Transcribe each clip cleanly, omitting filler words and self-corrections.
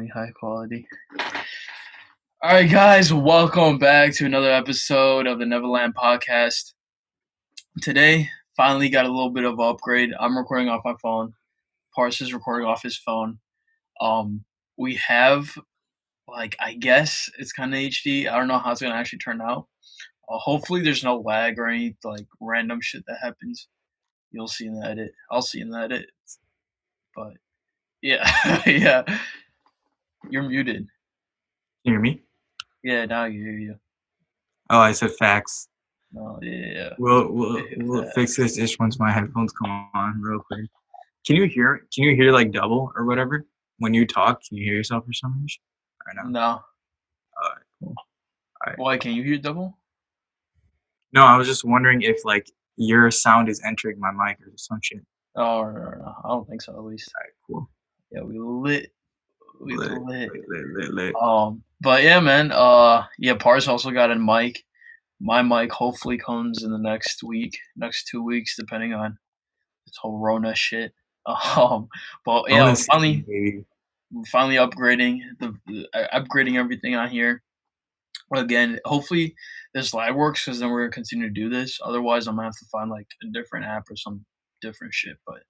extremely high quality. All right, guys, welcome back to another episode of the Neverland Podcast. Today, finally got a little bit of an upgrade. I'm recording off my phone. Parse is recording off his phone. We have, I guess it's kind of HD. I don't know how it's gonna actually turn out. Hopefully, there's no lag or any random shit that happens. You'll see in the edit. I'll see in the edit. But yeah, yeah. You're muted. You hear me? Yeah, now you hear you. Oh, I said facts. Oh, yeah. We'll fix this ish once my headphones come on real quick. Can you hear like double or whatever when you talk? Can you hear yourself or something? Or no? No. Alright, cool. Alright. Why, can you hear double? No, I was just wondering if like your sound is entering my mic or some shit. Oh, no. I don't think so, at least. Alright, cool. Yeah, we lit. We lit. Lit. But yeah, man. Yeah, Pars also got a mic. My mic hopefully comes in the next 2 weeks, depending on this whole Rona shit. But yeah, we're finally upgrading upgrading everything on here. Again, hopefully this lag works, because then we're gonna continue to do this. Otherwise, I'm gonna have to find like a different app or some different shit. But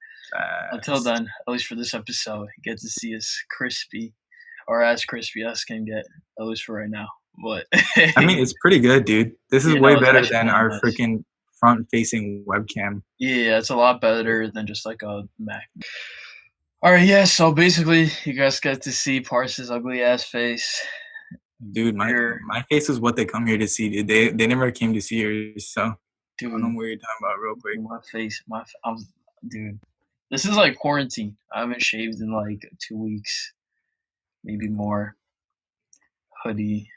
until then, at least for this episode, you get to see us crispy, or as crispy as can get, at least for right now. But I mean, it's pretty good, dude. This is way better than our freaking front-facing webcam. Yeah, it's a lot better than just like a Mac. All right, yeah. So basically, you guys get to see Parse's ugly ass face. Dude, my face is what they come here to see, dude. They never came to see yours, so dude, I don't know what you're talking about real quick. My face, dude. This is like quarantine. I haven't shaved in like 2 weeks, maybe more. Hoodie,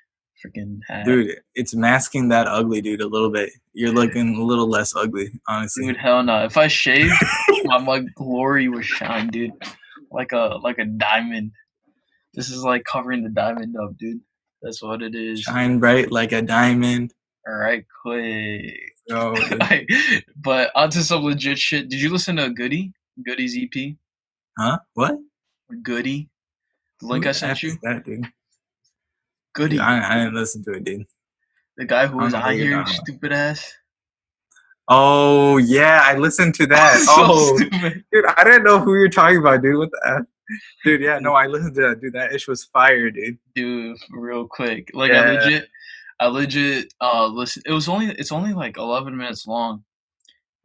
freaking hat. Dude, it's masking that ugly, dude, a little bit. You're looking a little less ugly, honestly. Dude, hell no. If I shaved, my glory would shine, dude. Like a diamond. This is like covering the diamond up, dude. That's what it is. Shine bright like a diamond. All right, quick. Yo, but onto some legit shit. Did you listen to Goody? Goody's EP? Huh? What? Goody. The link I sent you? That, dude? Goody. Dude, I didn't listen to it, dude. The guy who was on here, stupid ass. Oh, yeah, I listened to that. So stupid. Dude, I didn't know who you're talking about, dude. What the F? Dude, yeah, no, I listened to that, dude. That ish was fire, dude. Dude, real quick. Like, yeah. I legit listen. It's only like 11 minutes long.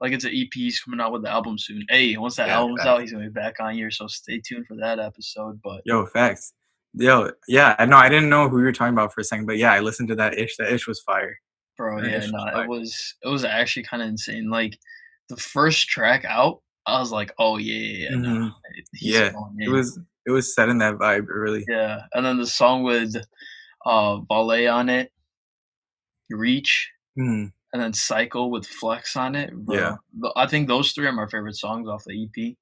Like, it's an EP. He's coming out with the album soon. Hey, once that album's out, he's gonna be back on here, so stay tuned for that episode. But yo, facts. Yo, yeah, no, I didn't know who you were talking about for a second, but yeah, I listened to that ish. That ish was fire. Bro, yeah, no, it was actually kind of insane. Like, the first track out, I was like, oh yeah, mm-hmm. It was setting that vibe really. Yeah, and then the song with Ballet on it, Reach, and then Cycle with Flex on it. Bro. Yeah, I think those three are my favorite songs off the EP.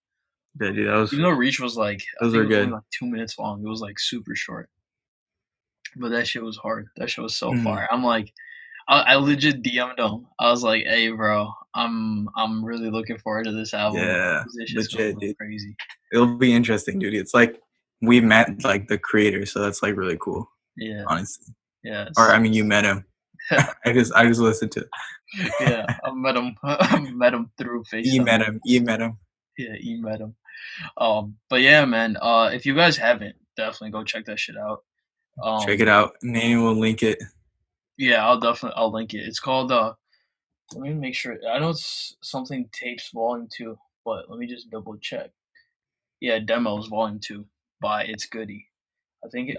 Yeah, dude, that was. Even though Reach was like, those were good. Only like 2 minutes long. It was like super short, but that shit was hard. That shit was so fire. I'm like, I legit DM'd him. I was like, "Hey, bro, I'm really looking forward to this album. Yeah, legit, dude. Crazy. It'll be interesting, dude. It's like we met like the creator, so that's like really cool. Yeah, honestly. Yeah. Or I mean, you met him. I just listened to it. Yeah, I met him. I met him through Facebook. You met him. Yeah, you met him. But yeah, man. If you guys haven't, definitely go check that shit out. Check it out. Nane will link it. Yeah, I'll link it. It's called let me make sure. I know it's something Tapes Volume 2, but let me just double check. Yeah, Demos Volume 2 by It's Goody. I think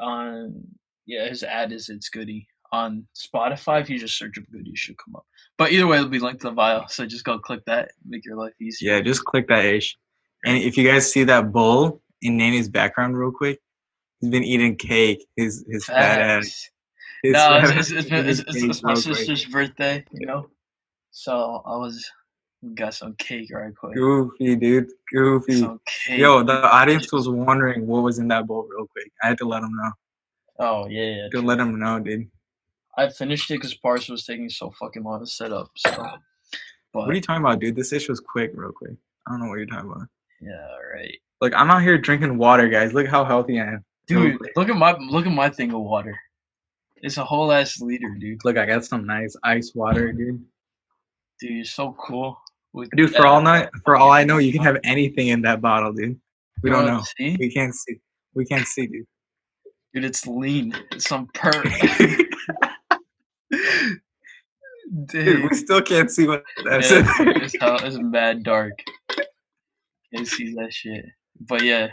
his ad is It's Goody. On Spotify, if you just search up Goody, it should come up. But either way, it'll be linked to the bio, so just go click that, make your life easier. Yeah, just click that ish. And if you guys see that bowl in Nane's background real quick, he's been eating cake. His fat ass. It's my sister's birthday, you know? So got some cake right quick. Goofy, dude. Goofy. Some cake. Yo, the audience was wondering what was in that bowl real quick. I had to let them know. Oh, yeah. To let them know, dude. I finished it because Parse was taking so fucking long to set up. So, what are you talking about, dude? This ish was quick, real quick. I don't know what you're talking about. Yeah, right. Like, I'm out here drinking water, guys. Look how healthy I am. Dude, look at my thing of water. It's a whole ass liter, dude. Look, I got some nice ice water, dude. Dude, you're so cool. With Dude, for all I know, you can have anything in that bottle, dude. We you don't want to know. see? We can't see. We can't see, dude. Dude, it's lean. It's some perk. Dude, Dang. we still can't see what that's. Yeah, it's mad dark. Can't see that shit. But yeah,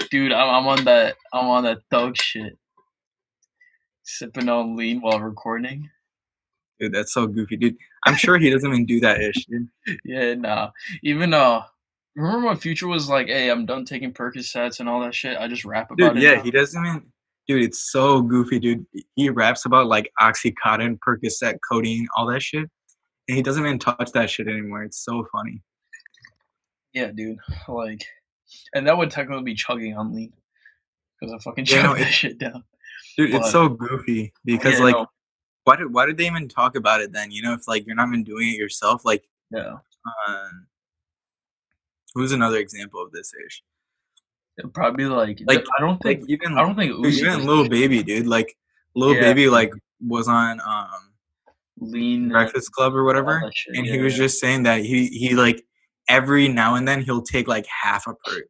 dude, I'm on that thug shit. Sipping on lean while recording. Dude, that's so goofy, dude. I'm sure he doesn't even do that ish, dude. Yeah, nah. Even remember when Future was like, "Hey, I'm done taking Percocets and all that shit. I just rap Dude, about it yeah, now." he doesn't even. Dude, it's so goofy, dude. He raps about like Oxycontin, Percocet, codeine, all that shit, and he doesn't even touch that shit anymore. It's so funny. Yeah, dude. Like, and that would technically be chugging on lean because I fucking Yeah, no, chugged that shit down. dude, it's But so goofy because yeah, like, no, why did they even talk about it then? If like you're not even doing it yourself, like, yeah, um, who's another example of this ish? it'd probably like Like, I don't like think I even don't think dude, Uzi even does Lil that shit. Baby, dude. Like, Lil Yeah, Baby like was on lean and Breakfast Club or all whatever, that shit. and he was Yeah, just saying that he like every now and then he'll take like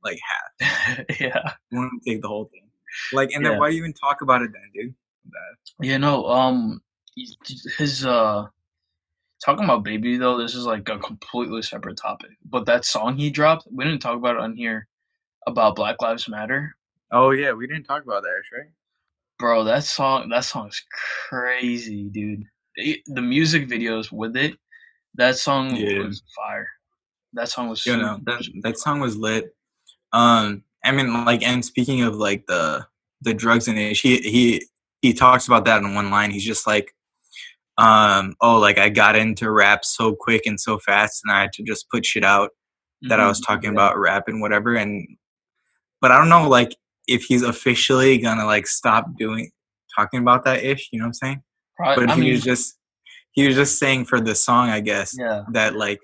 like half. yeah, yeah, He won't take the whole thing. Like, and then yeah. why do you even talk about it then, dude? You know, his talking about Baby though. This is like a completely separate topic. But that song he dropped, we didn't talk about it on here about Black Lives Matter. Oh yeah, we didn't talk about that, right? Bro, that song is crazy, dude. The music videos with it, that song Yeah, was fire. That song was you super, know that super that fire. song was lit. I mean, like, and speaking of like the drugs and age, he talks about that in one line. He's just like, oh, like I got into rap so quick and so fast, and I had to just put shit out that I was talking Yeah. about rap and whatever. And but I don't know, like, if he's officially gonna like stop doing talking about that ish. You know what I'm saying? Probably, But I mean, he was just saying for the song, I guess, yeah, that like,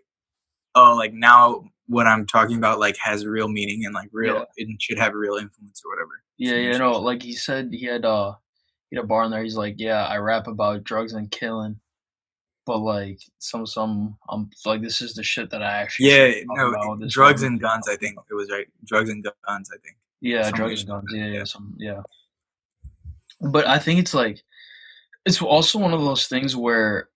oh, like now what I'm talking about like has real meaning and like real yeah, it should have real influence or whatever. yeah, Some you shit. know, like he said, he had a bar in there. He's like, yeah, I rap about drugs and killing, but like like this is the shit that I actually should Yeah, be talking no, about with this real drugs music and guns. I'm I talking think about. it was right. Drugs and guns. I think Yeah, some drugs ish and like guns. that. Yeah, yeah, Yeah, yeah. But I think it's like it's also one of those things where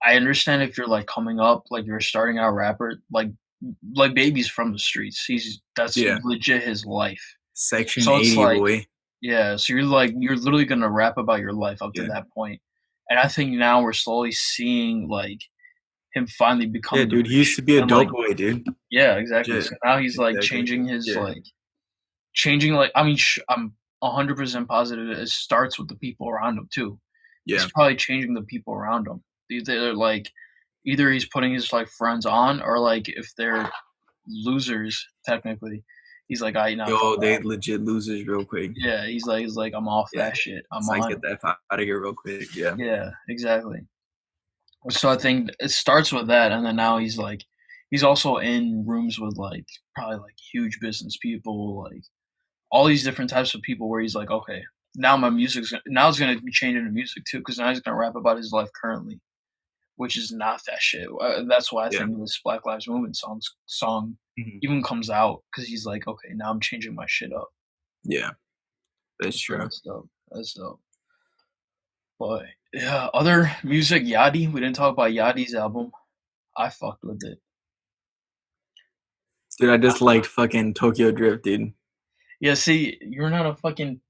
I understand if you're like coming up, like you're starting out rapper, like Baby's from the streets. That's yeah. legit his life. Section So it's 80, like, boy. yeah, so you're literally gonna rap about your life up to Yeah, that point. And I think now we're slowly seeing like him finally yeah, become the dude. He used rich to be a and like dope boy, dude. yeah, exactly. Legit. So now he's like Exactly. changing his Yeah, like changing like I mean I'm 100% positive it starts with the people around him too. He's yeah, probably changing the people around him. Either he's putting his like friends on or like if they're losers technically, he's like, "I nah, fuck yo, they that." legit losers real quick. Yeah, he's like, "I'm off Yeah, that shit. I'm it's like on." get that out of here real quick. Yeah, Yeah, exactly. So I think it starts with that, and then now he's also in rooms with like probably like huge business people, like all these different types of people where he's like, okay, now it's gonna be changing the music too, because now he's gonna rap about his life currently, which is not that shit. That's why I yeah, think this Black Lives Movement song hmm even comes out because he's like, okay, now I'm changing my shit up. yeah. That's So true. that's dope. That's dope. But yeah, other music, Yachty. We didn't talk about Yachty's album. I fucked with it. Dude, I just liked fucking Tokyo Drift, dude. Yeah, see, you're not a fucking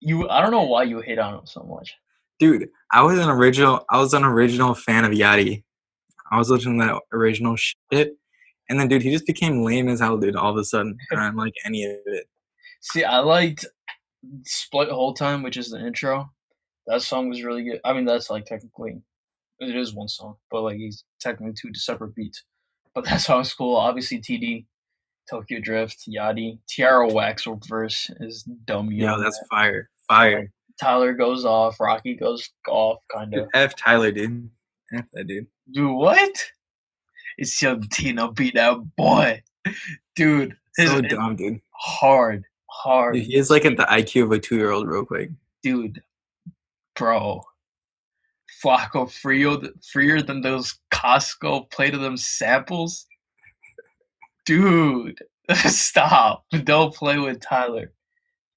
you. I don't know why you hate on him so much. Dude, I was an original fan of Yachty. I was listening to that original shit. And then dude, he just became lame as hell, dude, all of a sudden. And I didn't like any of it. See, I liked Split Whole Time, which is the intro. That song was really good. I mean, that's like technically it is one song, but like he's technically two separate beats. But that song's cool. Obviously, TD, Tokyo Drift, Yachty, Tiara Wax verse is dumb Yo, young. that's fire. Like Fire. Tyler goes off, Rocky goes off, kind Dude, of. F Tyler, dude. F that dude. Dude, what? It's young Tino beat that boy, dude. So dumb, dude. Hard, Dude, hard. he is like at the IQ of a 2-year-old real quick. Dude, bro. Flacco freer than those Costco plate of them samples? Dude, stop. Don't play with Tyler.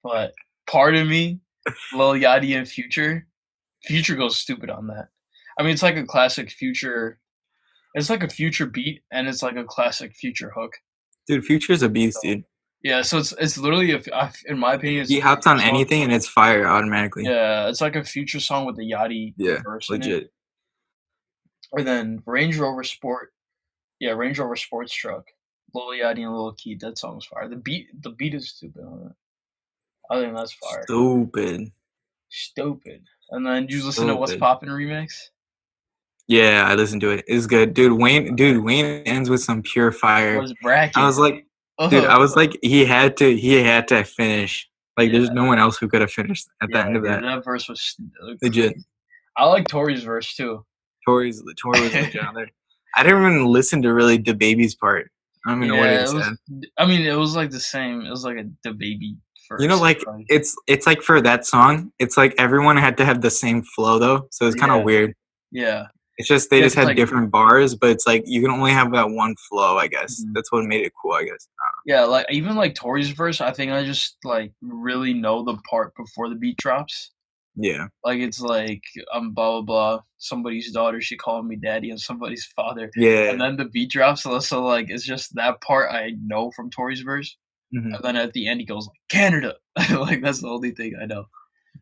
But part of me, Lil Yachty and Future, Future goes stupid on that. I mean, it's like a classic Future. It's like a Future beat, and it's like a classic Future hook. Dude, Future's a beast, So dude. yeah, so it's literally in my opinion, it's He a hops Future on song. anything and it's fire automatically. Yeah, it's like a Future song with a Yachty Yeah, verse in it. legit. And then Range Rover Sport, yeah, Range Rover Sports Truck, Lil Yachty and Lil Keith. That song's fire. The beat is stupid on it. I think that's fire. Stupid. Stupid. And then you listen to What's Stupid. Poppin' remix? Yeah, I listened to it. It's good. Dude, Fire. Wayne ends with some pure fire. What's I Bracket? was like, dude, Oh, I was like, he had to finish. Like, yeah, there's no one else who could have finished at the yeah, end of dude. that. That verse was Legit. crazy. I like Tori's verse too. Tori was legit on there. I didn't even listen to really the baby's part. I don't even know what he Yeah, it was. said. I mean, it was like the same. It was like the baby You know, verse. like Like, it's like for that song, it's like everyone had to have the same flow though, so it's kind of yeah, weird. yeah, It's just they yeah. just Cause had like, different bars, but it's like you can only have that one flow. I guess mhm. that's what made it cool. I guess. Yeah, like even like Tori's verse, I think I just like really know the part before the beat drops. Yeah. Like it's like I'm blah blah blah. Somebody's daughter, she called me daddy, and somebody's father. And Yeah. then the beat drops, so like it's just that part I know from Tori's verse. Hmm. And then at the end he goes like Canada. Like that's the only thing I know.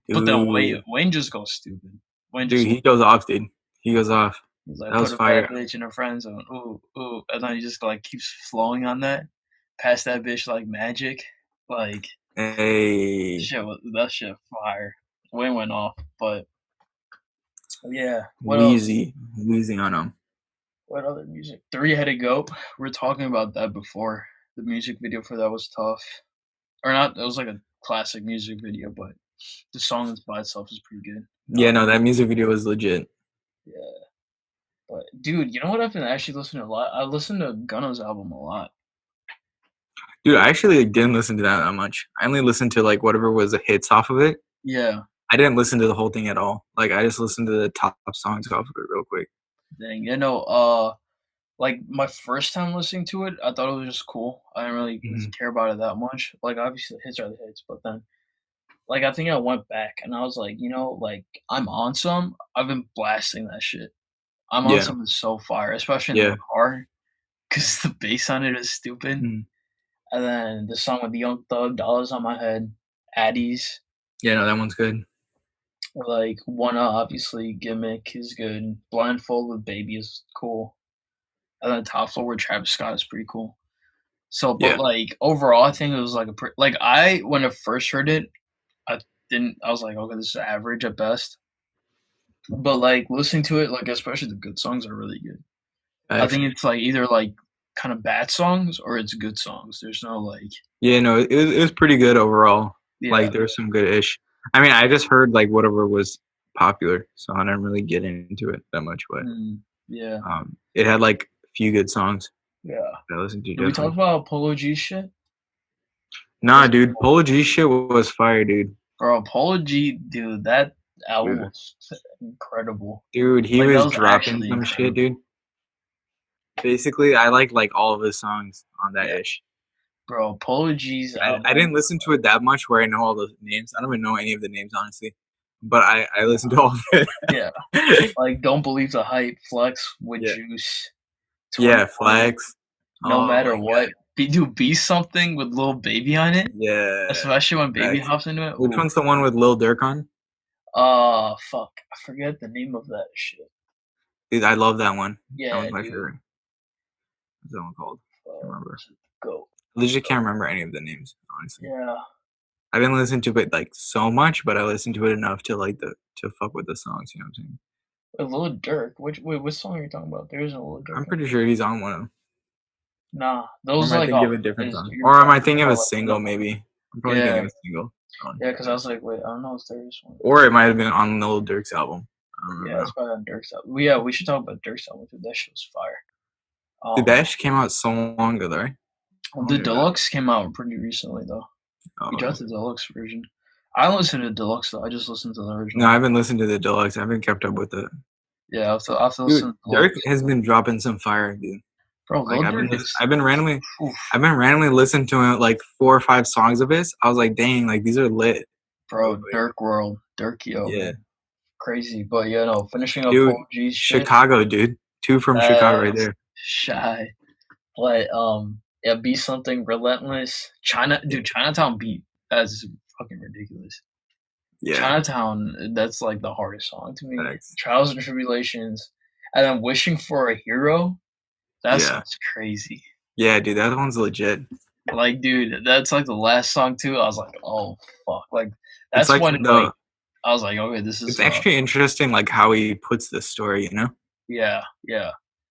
But then Dude, Wayne just goes stupid. Wayne dude, just he goes off, dude. He goes off. he's like That put was a bad fire. bitch in her friend zone. Ooh, ooh. And then he just like keeps flowing on that. Past that bitch like magic. Like Hey, that shit fire. Wayne went off. But yeah. What else? Wheezy on him. What other music? Three Headed Goat. We were talking about that before. The music video for that was tough. Or not, it was like a classic music video, but the song by itself is pretty good. Yeah, no, that music video was legit. Yeah. But dude, you know what I've been actually listening to a lot? I listen to Gunna's album a lot. Dude, I actually didn't listen to that much. I only listened to like whatever was the hits off of it. Yeah. I didn't listen to the whole thing at all. Like I just listened to the top songs off of it real quick. Dang. Like my first time listening to it, I thought it was just cool. I didn't really Hmm. care about it that much. Like obviously the hits are the hits, but then like I think I went back and I was like, like I'm on some. I've been blasting that shit. I'm on Yeah, something so fire, especially in the yeah, car, because the bass on it is stupid. mhm. And then the song with the Young Thug, Dollars on My Head, Addies, Yeah. No, that one's good. like Wanna, obviously, Gimmick is good. Blindfold with Baby is cool. And then Top Floor with Travis Scott is pretty cool. So, but Yeah, like overall, I think it was like like when I first heard it, I was like, okay, this is average at best. But like listening to it, like especially the good songs are really good. I think actually. it's like either like kind of bad songs or it's good songs. There's no like, Yeah, no, it was pretty good overall. yeah, Like there was some good ish. I mean, I just heard like whatever was popular, so I didn't really get into it that much. But yeah, it had like a few good songs yeah. that I listened to Did we talk definitely. about Polo G shit? Nah, That's dude, Polo G shit was fire, dude. bro, Polo G, dude, that album Dude, was incredible. dude, he Like that was was dropping actually some shit, incredible, dude. Basically, I like all of his songs on that yeah, ish. bro. Polo G's I album, didn't listen to it that much where I know all the names. I don't even know any of the names honestly, but I listened to all of it. yeah, like Don't Believe the Hype, Flex with Yeah, Juice, yeah, 2020, Flags. No Oh Matter my god. What. Be something with Lil Baby on it, Yeah, especially when Baby facts. hops into it. Which Ooh, one's the one with Lil Durk on? fuck, I forget the name of that shit. Dude, I love that one. That Yeah, one's my dude. favorite. What's that one called? Can't remember. Go. I legit can't remember any of the names, honestly. Yeah. I didn't listen to it like so much, but I listened to it enough to like the to fuck with the songs. You know what I'm saying? Lil Durk. What song are you talking about? There isn't a Lil Durk I'm on pretty there. sure he's on one of them. Nah, Or those am I like thinking of all a different is song? you're Or am I probably talking thinking of about a like the single? Maybe I'm probably thinking of yeah, a single. Song. yeah. Because I was like, wait, I don't know if there is one. Or it might have been on Lil Durk's album. I don't Yeah, remember it's now. probably on Dirk's album. Yeah, we should talk about Dirk's album too. That shit was fire. Dude, that shit came out so long ago, though, right? How long The did that? deluxe came out pretty recently though. He Oh, dropped the deluxe version. I don't listen to the deluxe though. I just listen to the no, I original. haven't listened to the deluxe. I haven't kept up with it. Yeah, I have to Dude, listen to the Dirk deluxe. has been dropping some fire, dude. Bro, Like Lil Durk is I've been randomly oof, listening to it, like 4 or 5 songs of his. I was like, dang, like these are lit. Real bro, quick. Dirk World, Dirkio, Yeah. man, crazy. But yeah, no, finishing up Dude, Polo G's shit. Chicago, dude. 2 from Chicago right That's there. shy. But yeah, Be Something Relentless. Yeah. Chinatown beat. That's fucking ridiculous. Yeah. Chinatown, that's like the hardest song to me. Facts. Trials and Tribulations, and then Wishing for a Hero. That Yeah. song's crazy. Yeah, dude, that one's legit. Like, dude, that's like the last song too. I was like, oh fuck. Like, It's that's like when like the I was like, okay, this it's is actually interesting like how he puts the story, you know? yeah, yeah.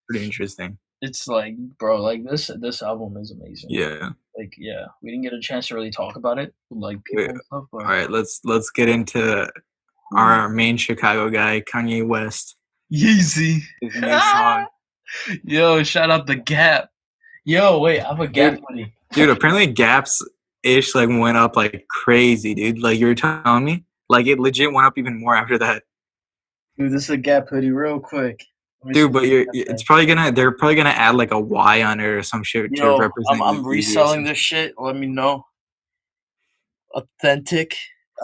Pretty interesting. It's like, bro, like this album is amazing. Yeah. Like, yeah, we didn't get a chance to really talk about it with like Wait, people and stuff, but all right, let's get into our main Chicago guy, Kanye West. Yeezy. His new song. Yo, shout out the Gap. Yo, wait, I'm a Gap Dude, hoodie. apparently Gap's ish like went up like crazy, dude. Like you were telling me, like it legit went up even more after that, Dude, this is a Gap hoodie, real quick. Let me see dude. what But the you're Gap it's thing. probably they're probably gonna add like a Y on it or some shit to Yo, I'm represent I'm Yeezy or reselling some this shit. shit. Let me know. Authentic,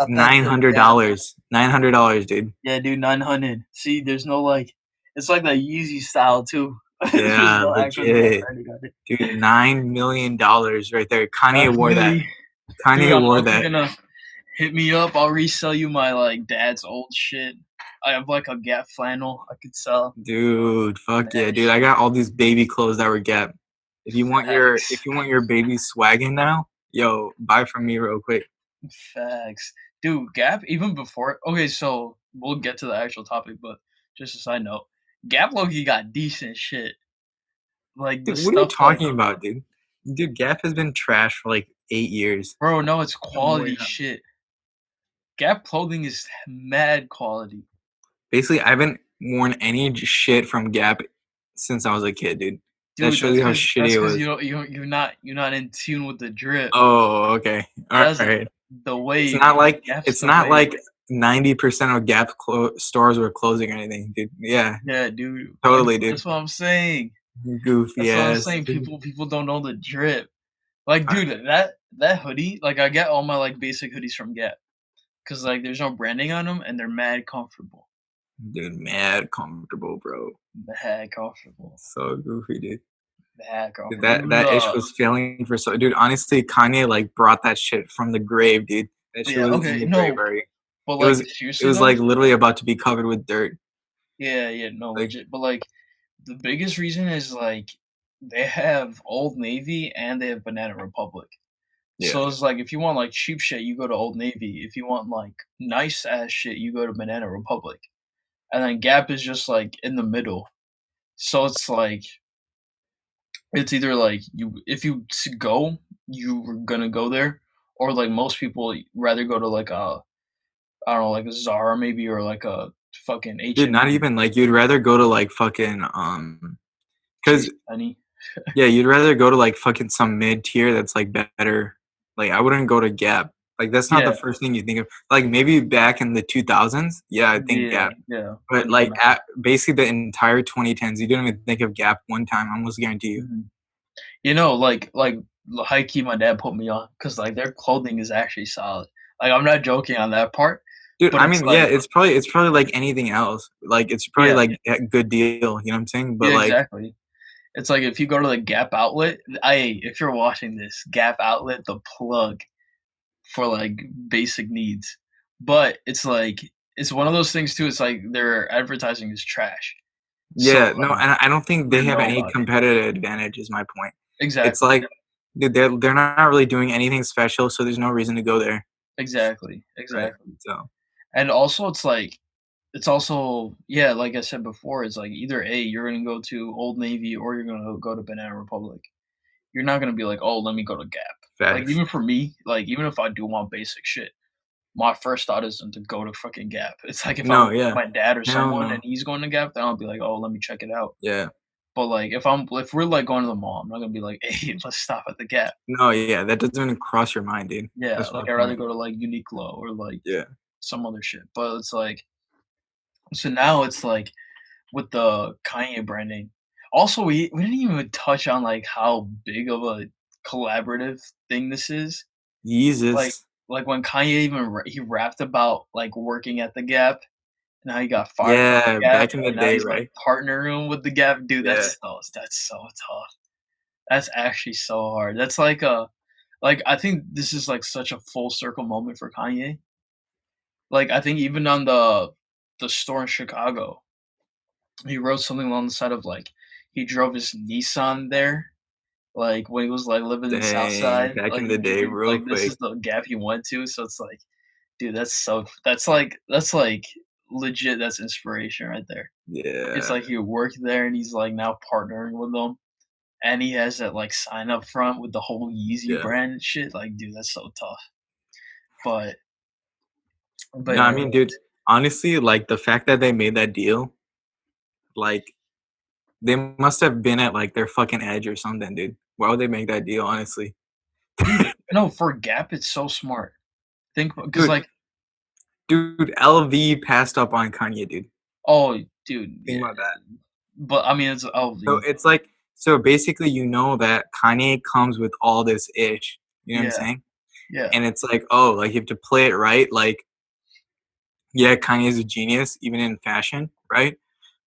Nine authentic hundred Gap. dollars, $900, dude. Yeah, dude, 900. See, there's no like, it's like that Yeezy style too. There's Yeah, no actual Gap legit, branding on it. dude. $9 million right there. Kanye wore that. Definitely, dude. Kanye I'm wore also that. gonna hit me up. I'll resell you my like dad's old shit. I have like a Gap flannel I could sell. Dude, fuck yeah, Mad dude. I shit. got all these baby clothes that were Gap. Facts. If you want your baby swagging now, yo, buy from me real quick. Facts. Dude, Gap, even before. Okay, so we'll get to the actual topic, but just a side note Gap Loki got decent shit. Like the Dude, what are you stuff like, talking about, dude? Dude, Gap has been trash for like 8 years. bro, no, it's No more quality now. shit. Gap clothing is mad quality. Basically, I haven't worn any shit from Gap since I was a kid, dude. That Dude, shows you how shitty it you was. don't you're not in tune with the drip. Oh, okay. All That's right. the wave. Gap's It's the not wave. like 90% of Gap stores were closing or anything, dude. Yeah, Yeah, dude. Like totally, dude. that's what I'm saying. Goofy That's what I'm ass. saying. People don't know the drip. Like, Uh, dude, that hoodie, like I get all my like basic hoodies from Gap. Cause like there's no branding on them and they're mad comfortable. Dude, mad comfortable, bro. Mad comfortable. So goofy, dude. Mad Dude, comfortable. that ish was failing for so dude, honestly, Kanye like brought that shit from the grave, dude. That shit Yeah, was in okay, the grave no, already. but It like was seriously though, like literally about to be covered with dirt. yeah, yeah, no, Like, legit. But like the biggest reason is like they have Old Navy and they have Banana Republic. yeah. So it's like if you want like cheap shit, you go to Old Navy. If you want like nice ass shit, you go to Banana Republic. And then Gap is just like in the middle. So it's like it's either like if you go, you're gonna go there, or like most people rather go to like a I don't know like a Zara maybe or like a fucking Dude, not H&M, even like you'd rather go to like fucking J cuz Penny. yeah, you'd rather go to like fucking some mid tier that's like better. Like I wouldn't go to Gap. Like that's not the Yeah, first thing you think of. Like maybe back in the 2000s, yeah, I think yeah, Gap. yeah. But When it came like out. at basically the entire 2010s, you didn't even think of Gap one time. I almost guarantee you. Mhm. Like high key, my dad put me on because like their clothing is actually solid. Like I'm not joking on that part, Dude, but I it's mean, yeah, like it's probably like anything else. Like it's probably yeah, like a good deal, you know what I'm saying? But yeah, like, exactly. It's like if you go to the Gap outlet, if you're watching this, Gap outlet, the plug for like basic needs. But it's like it's one of those things too. It's like their advertising is trash. So yeah, no, like and I don't think you they wouldn't have know any about it. competitive advantage. Is my point. It's Exactly. like, dude, they're not really doing anything special, so there's no reason to go there, Exactly. right? Exactly. So And also it's like it's also yeah, like I said before, it's like either A, you're gonna go to Old Navy or you're gonna go to Banana Republic. You're not gonna be like, oh, let me go to Gap. Like facts. even for me, like even if I do want basic shit, my first thought isn't to go to fucking Gap. It's like if I'm No, with yeah, my dad or hell someone and no, he's going to Gap, then I'll be like, "Oh, let me check it out." yeah. But, like, if we're, like, going to the mall, I'm not gonna be like, "Hey, let's stop at the Gap." No, yeah, that doesn't even cross your mind, dude. Yeah, That's my like, I'd rather point. go to, like, Uniqlo or, like, Yeah. some other shit, but it's like so now it's like with the Kanye branding. Also, we didn't even touch on, like, how big of a collaborative thing this is. Like Yeezus. like, when Kanye even he rapped about, like, working at the Gap, and how he got fired from Yeah, the Gap, back in the and now day, he's, like, right? partnering with the Gap. Dude, Yeah. that's so tough. That's actually so hard. That's like, I think this is, like, such a full circle moment for Kanye. Like, I think even on the store in Chicago, he wrote something along the side of, like, he drove his Nissan there, like, when he was, like, living in South Dang, Side, back like, in the day, real this is quick. the Gap he went to, so it's like, dude, that's, like, legit, that's inspiration right there. It's Yeah, like he worked there and he's, like, now partnering with them, and he has that, like, sign up front with the whole Yeezy yeah. brand and shit, like, dude, that's so tough. But No, I mean, anyways, dude, honestly, like, the fact that they made that deal, like, they must have been at, like, their fucking edge or something, dude. Why would they make that deal, honestly? dude, no, for Gap, it's so smart. Think because Dude, like LV passed up on Kanye, dude. oh, dude, Think yeah, about that. but I mean, it's So LV. it's like, so basically, you know that Kanye comes with all this ish. You know what I'm Yeah, saying? yeah, And it's like, oh, like you have to play it right. Like, yeah, Kanye's a genius, even in fashion, right?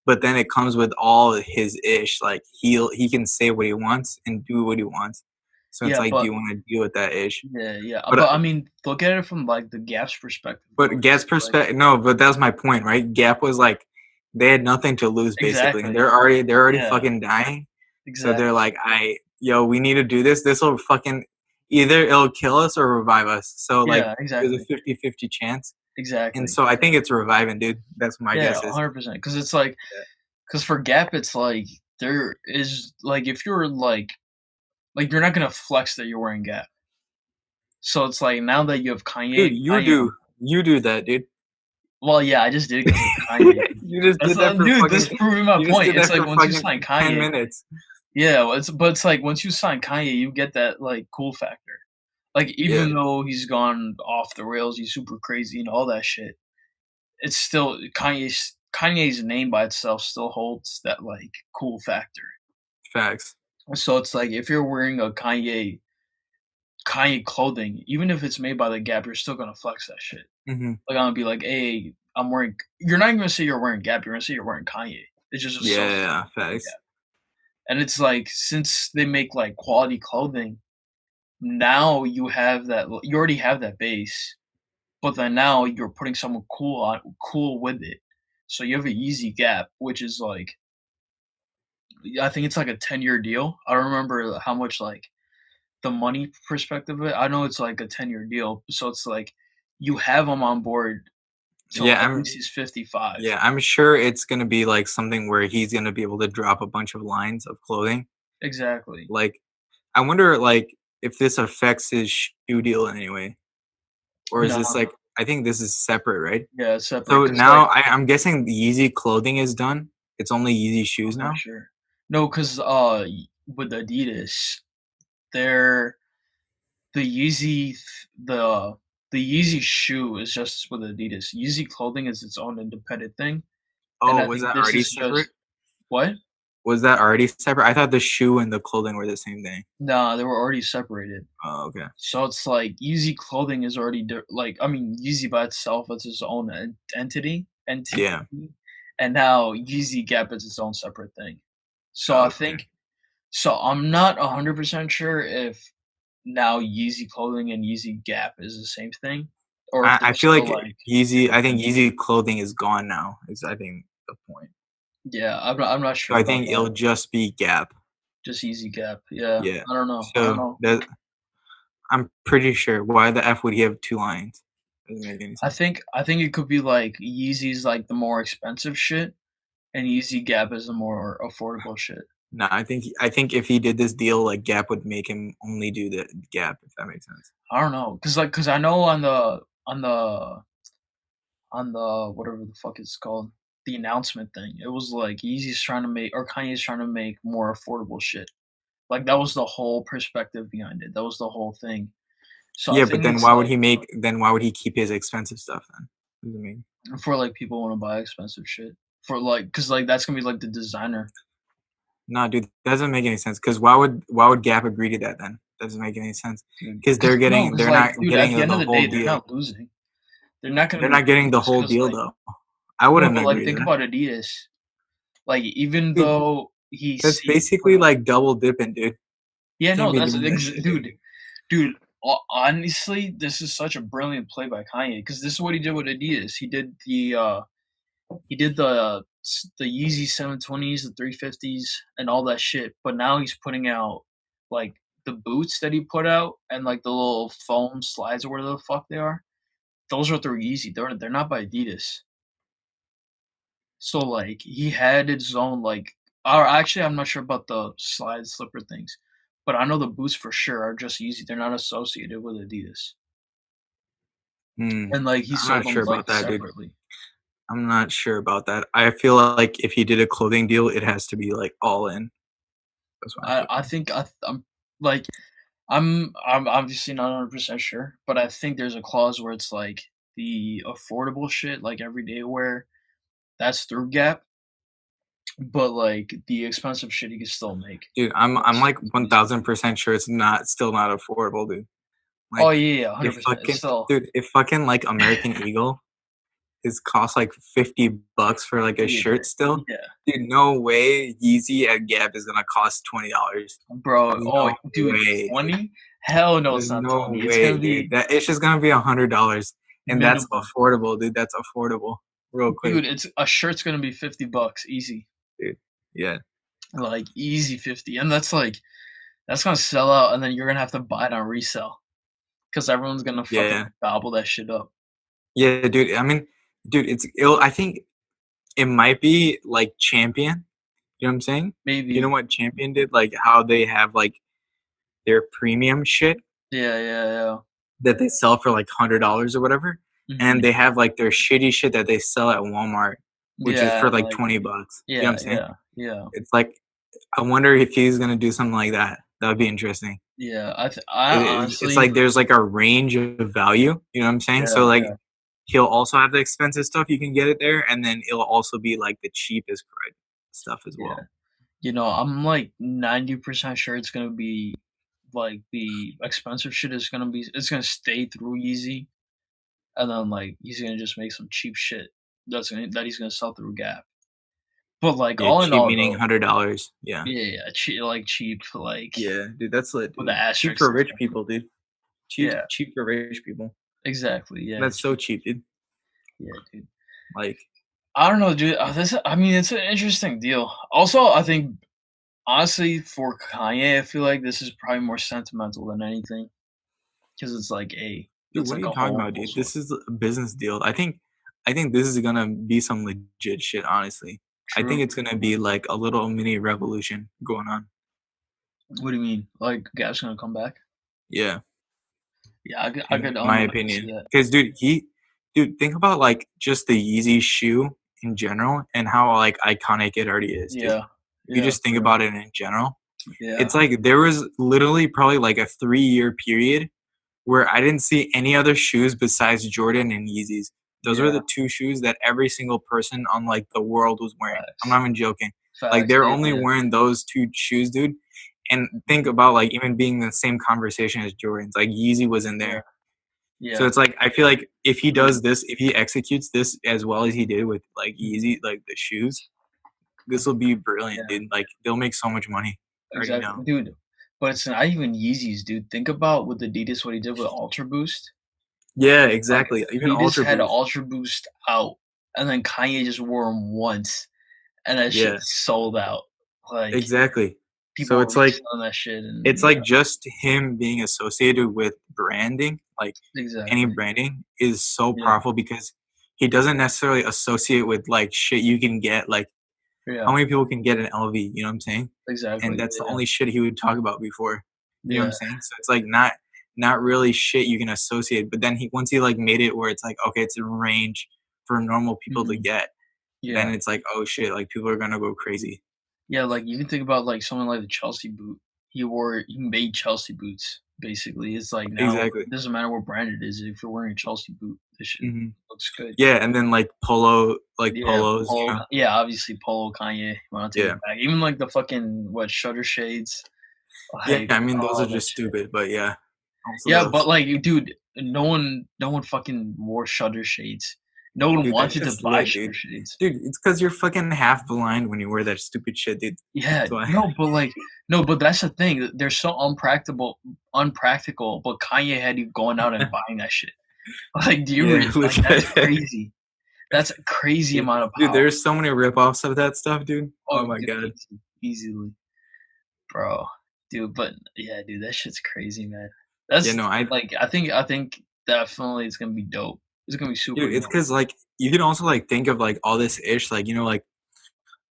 But then it comes with all his ish. Like he can say what he wants and do what he wants. So it's yeah, like, do but you want to deal with that ish? yeah, yeah, But but I mean, look at it from, like, the Gap's perspective, though, but Gap's because it's like perspective, no, but that was my point, right? Gap was like, they had nothing to lose basically, and exactly, they're already yeah, fucking dying. So they're exactly, like, yo, we need to do this. This will fucking either it'll kill us or revive us. So like, yeah, there's a exactly, 50-50 chance. And exactly. so I think it's reviving, dude. That's what my Yeah, guess is. 100%. Because it's like, because for Gap, it's like, there is like, if you're like, you're not gonna flex that you're wearing Gap. So it's like, now that you have Dude, Kanye on you do that, dude. well, yeah, I just did it because of Kanye. You just That's did that for dude, fucking. this proving my You just point. did It's that like, for once you fucking sign 10 Kanye minutes. yeah, well, it's like, once you sign Kanye, you get that, like, cool factor. Like, Yeah, even though he's gone off the rails, he's super crazy and all that shit, it's still Kanye's name by itself still holds that, like, cool factor. facts. So it's like, if you're wearing a Kanye clothing, even if it's made by The Gap, you're still gonna flex that shit. Hmm. Like, I'm gonna be like, "Hey, I'm wearing" you're not even gonna say you're wearing Gap, you're gonna say you're wearing Kanye. It's just associated Yeah, with The facts. Gap. And it's like, since they make, like, quality clothing, now you already have that base, but then now you're putting someone cool with it. So you have a Yeezy Gap, which is like I think it's like a 10-year deal. I don't remember how much, like, the money perspective of it. I know it's like a 10-year deal, so it's like you have him on board till Yeah, at least he's 55. I'm sure it's gonna be like something where he's gonna be able to drop a bunch of lines of clothing. Exactly. Like, I wonder, like, if this affects his shoe deal in any way, or is No, this like? I think this is separate, right? yeah, it's separate So because like, now I'm guessing the Yeezy clothing is done. It's only Yeezy shoes I'm not now. sure. No, because with Adidas, they're the Yeezy the Yeezy shoe is just with Adidas. Yeezy clothing is its own independent thing, and Oh, I was think that this already is separate? just what? Was that already separate? I thought the shoe and the clothing were the same thing. Nah, they were already separated. Oh, okay. So it's like Yeezy clothing is already like I mean Yeezy by itself is its own entity, Yeah. and now Yeezy Gap is its own separate thing. So I Oh, okay. think so I'm not 100% sure if now Yeezy clothing and Yeezy Gap is the same thing, or if they're I feel still like like Yeezy. I think independent. Yeezy clothing is gone now. Is I think the point. Yeah, I'm not So sure I about think that. it'll just be Gap. Just Yeezy Gap. Yeah, Yeah. I don't know. I don't So know. that I'm pretty sure. Why the f would he have two lines? Doesn't make any sense. I think it could be like Yeezy's like the more expensive shit, and Yeezy Gap is the more affordable shit. No, I think if he did this deal, like Gap would make him only do the Gap, if that makes sense. I don't know, cause I know on the whatever the fuck it's called, the announcement thing. It was like Yeezy's trying to make or Kanye's trying to make more affordable shit. Like, that was the whole perspective behind it. That was the whole thing. So I Yeah, but think then it's why would like he make? Then why would he keep his expensive stuff then? What does it mean? for, like, people wanna buy expensive shit. For, like, cause like, that's gonna be, like, the designer. No, dude, that doesn't make any sense. Because why would Gap agree to that then? Doesn't make any sense. Dude, Because cause no, cause they're like, not dude, at getting the end of the the whole day, they're deal. not losing. They're not gonna They're be not getting losing the just whole cause deal like though. I no, wouldn't but, like, agree to think that. about Adidas. Like, even Dude, though that's he put basically out like double dipping, dude. yeah, Can't no, be that's doing that shit, dude. dude, ho honestly, this is such a brilliant play by Kanye, cause this is what he did with Adidas. He did the Yeezy 720s, the 350s, and all that shit, but now he's putting out, like, the boots that he put out and, like, the little foam slides or whatever the fuck they are. Those are through Yeezy. They're not by Adidas. So, like, he had his own, like or actually, I'm not sure about the slide slipper things, but I know the boots for sure are just Yeezy. They're not associated with Adidas. Hmm. And, like, he I'm sold not them, sure like, about that, dude. separately. I'm not sure about that. I feel like if he did a clothing deal, it has to be like all in. That's my I opinion. think I'm like I'm obviously not 100% sure, but I think there's a clause where it's like the affordable shit, like everyday wear, that's through Gap, but like the expensive shit you can still make. Dude, I'm That's like what he said. 1000% sure it's not still not affordable, dude. Oh Like yeah, yeah, if 100%. It's fucking still dude, if fucking like American Eagle is cost like $50 for like a yeah, shirt still, yeah, dude, no way Yeezy at Gap is gonna cost $20. bro. There's Oh, no dude, way, dude. 20? Hell no, There's it's not no 20. It's way, gonna dude. be That it's just gonna be $100, and that's minimum. affordable, dude. That's affordable, real Dude, quick, it's a shirt's gonna be $50 easy. dude. Yeah, Like easy 50. And that's gonna sell out and then you're gonna have to buy it on resale. 'Cause everyone's gonna fucking yeah, gobble that shit up. yeah, dude. I mean, dude, I think it might be like Champion. You know what I'm saying? You know Maybe. what Champion did? Like how they have like their premium shit Yeah, yeah, yeah. that they sell for like $100 or whatever, and Mhm. they have like their shitty shit that they sell at Walmart, which is Yeah, for like like $20. You know what yeah, I'm saying? yeah, yeah, It's like I wonder if he's gonna do something like that. That would be interesting. yeah. I It's honestly like there's like a range of value. You know what I'm saying? yeah, So like yeah, he'll also have the expensive stuff you can get it there, and then it'll also be like the cheapest stuff as yeah. well. I'm like 90% sure it's gonna be like the expensive shit is gonna be it's gonna stay through Yeezy, and then like he's gonna just make some cheap shit that he's gonna sell through Gap. But like Yeah, all in cheap all meaning though, $100. Yeah. yeah, yeah, cheap like Yeah, dude, that's lit, with the dude. Cheap asterisks for and rich stuff. people, dude. Cheap, Yeah, cheap for rich people. exactly. Yeah, That's so cheap, dude. yeah, dude. Like, I don't know, dude. I mean, it's an interesting deal. Also, I think honestly for Kanye, I feel like this is probably more sentimental than anything because dude, it's what are like you a talking whole about, full dude? circle. This is a business deal. I think this is gonna be some legit shit. Honestly, I think True. it's gonna be like a little mini revolution going on. What do you mean? Like Gap's gonna come back? Yeah, Yeah, I in could my 100% see opinion. that. Because, dude, think about like just the Yeezy shoe in general and how like iconic it already is, dude. Yeah, If you yeah, just for think real. about it in general, Yeah, it's like there was literally probably like a 3-year period where I didn't see any other shoes besides Jordan and Yeezys. Those were yeah. the 2 shoes that every single person on, like, the world was wearing. I'm Facts, not even joking. Like, facts. they're Yeah, only yeah, wearing those 2 shoes, dude, and think about, like, even being in the same conversation as Jordan's, like, Yeezy was in yeah, there. So yeah. it's like, I feel like if he does this, if he executes this as well as he did with, like, Mhm. Yeezy, like, the shoes, this will be brilliant, Yeah, dude. Like, they'll make so much money. I already exactly, know. dude. But it's not even Yeezys, dude. Think about with Adidas what he did with Ultra Boost. Yeah, Like, exactly. Even Adidas Ultra had Boost. Ultra Boost out, and then Kanye just wore them once, and that shit Yeah, sold out. Like, exactly. people So were it's like reselling that shit, and it's like just him being associated with branding, like any exactly. branding is so Yeah, powerful because he doesn't necessarily associate with like shit you can get. Like how yeah, many people can get an LV, you know what I'm saying? And exactly. that's the Yeah, only shit he would talk about before. You know what I'm yeah, saying? So it's like not really shit you can associate. But then he once he like made it where it's like, okay, it's a range for normal people to mhm, get, then Yeah. it's like, oh shit, like people are gonna go crazy. Yeah, like, you can think about, like, someone like the Chelsea boot. He made Chelsea boots, basically. It's like now Exactly. it doesn't matter what brand it is, if you're wearing a Chelsea boot, this shit Hmm. looks good. Yeah, and then like Yeah, polos, you Polo know. yeah, obviously Polo, Kanye, why not take Yeah, it back? Even, like, the fucking, what, Shutter Shades, yeah. like, I mean, those are all that just shit. stupid, but yeah, also Yeah, but, those. like, dude, no one fucking wore Shutter Shades. No one Dude, that wanted to shit's buy lit, Shutter dude. Shades. Dude, it's because you're fucking half blind when you wear that stupid shit, dude. Yeah, That's why. no, but, like no, but that's the thing, they're so unpractical, but Kanye had you going out and buying that shit. Like, Yeah, dude, like, that's legit. crazy. That's a crazy Dude, amount of dude, power. there's so many rip-offs of that stuff, dude. Oh, Oh my dude, god. easily, bro. Dude, but yeah, dude, that shit's crazy, man. Yeah, That's no, like, I think definitely it's gonna be dope. It's gonna be super dude, it's dope. because like you can also like think of like all this ish, like like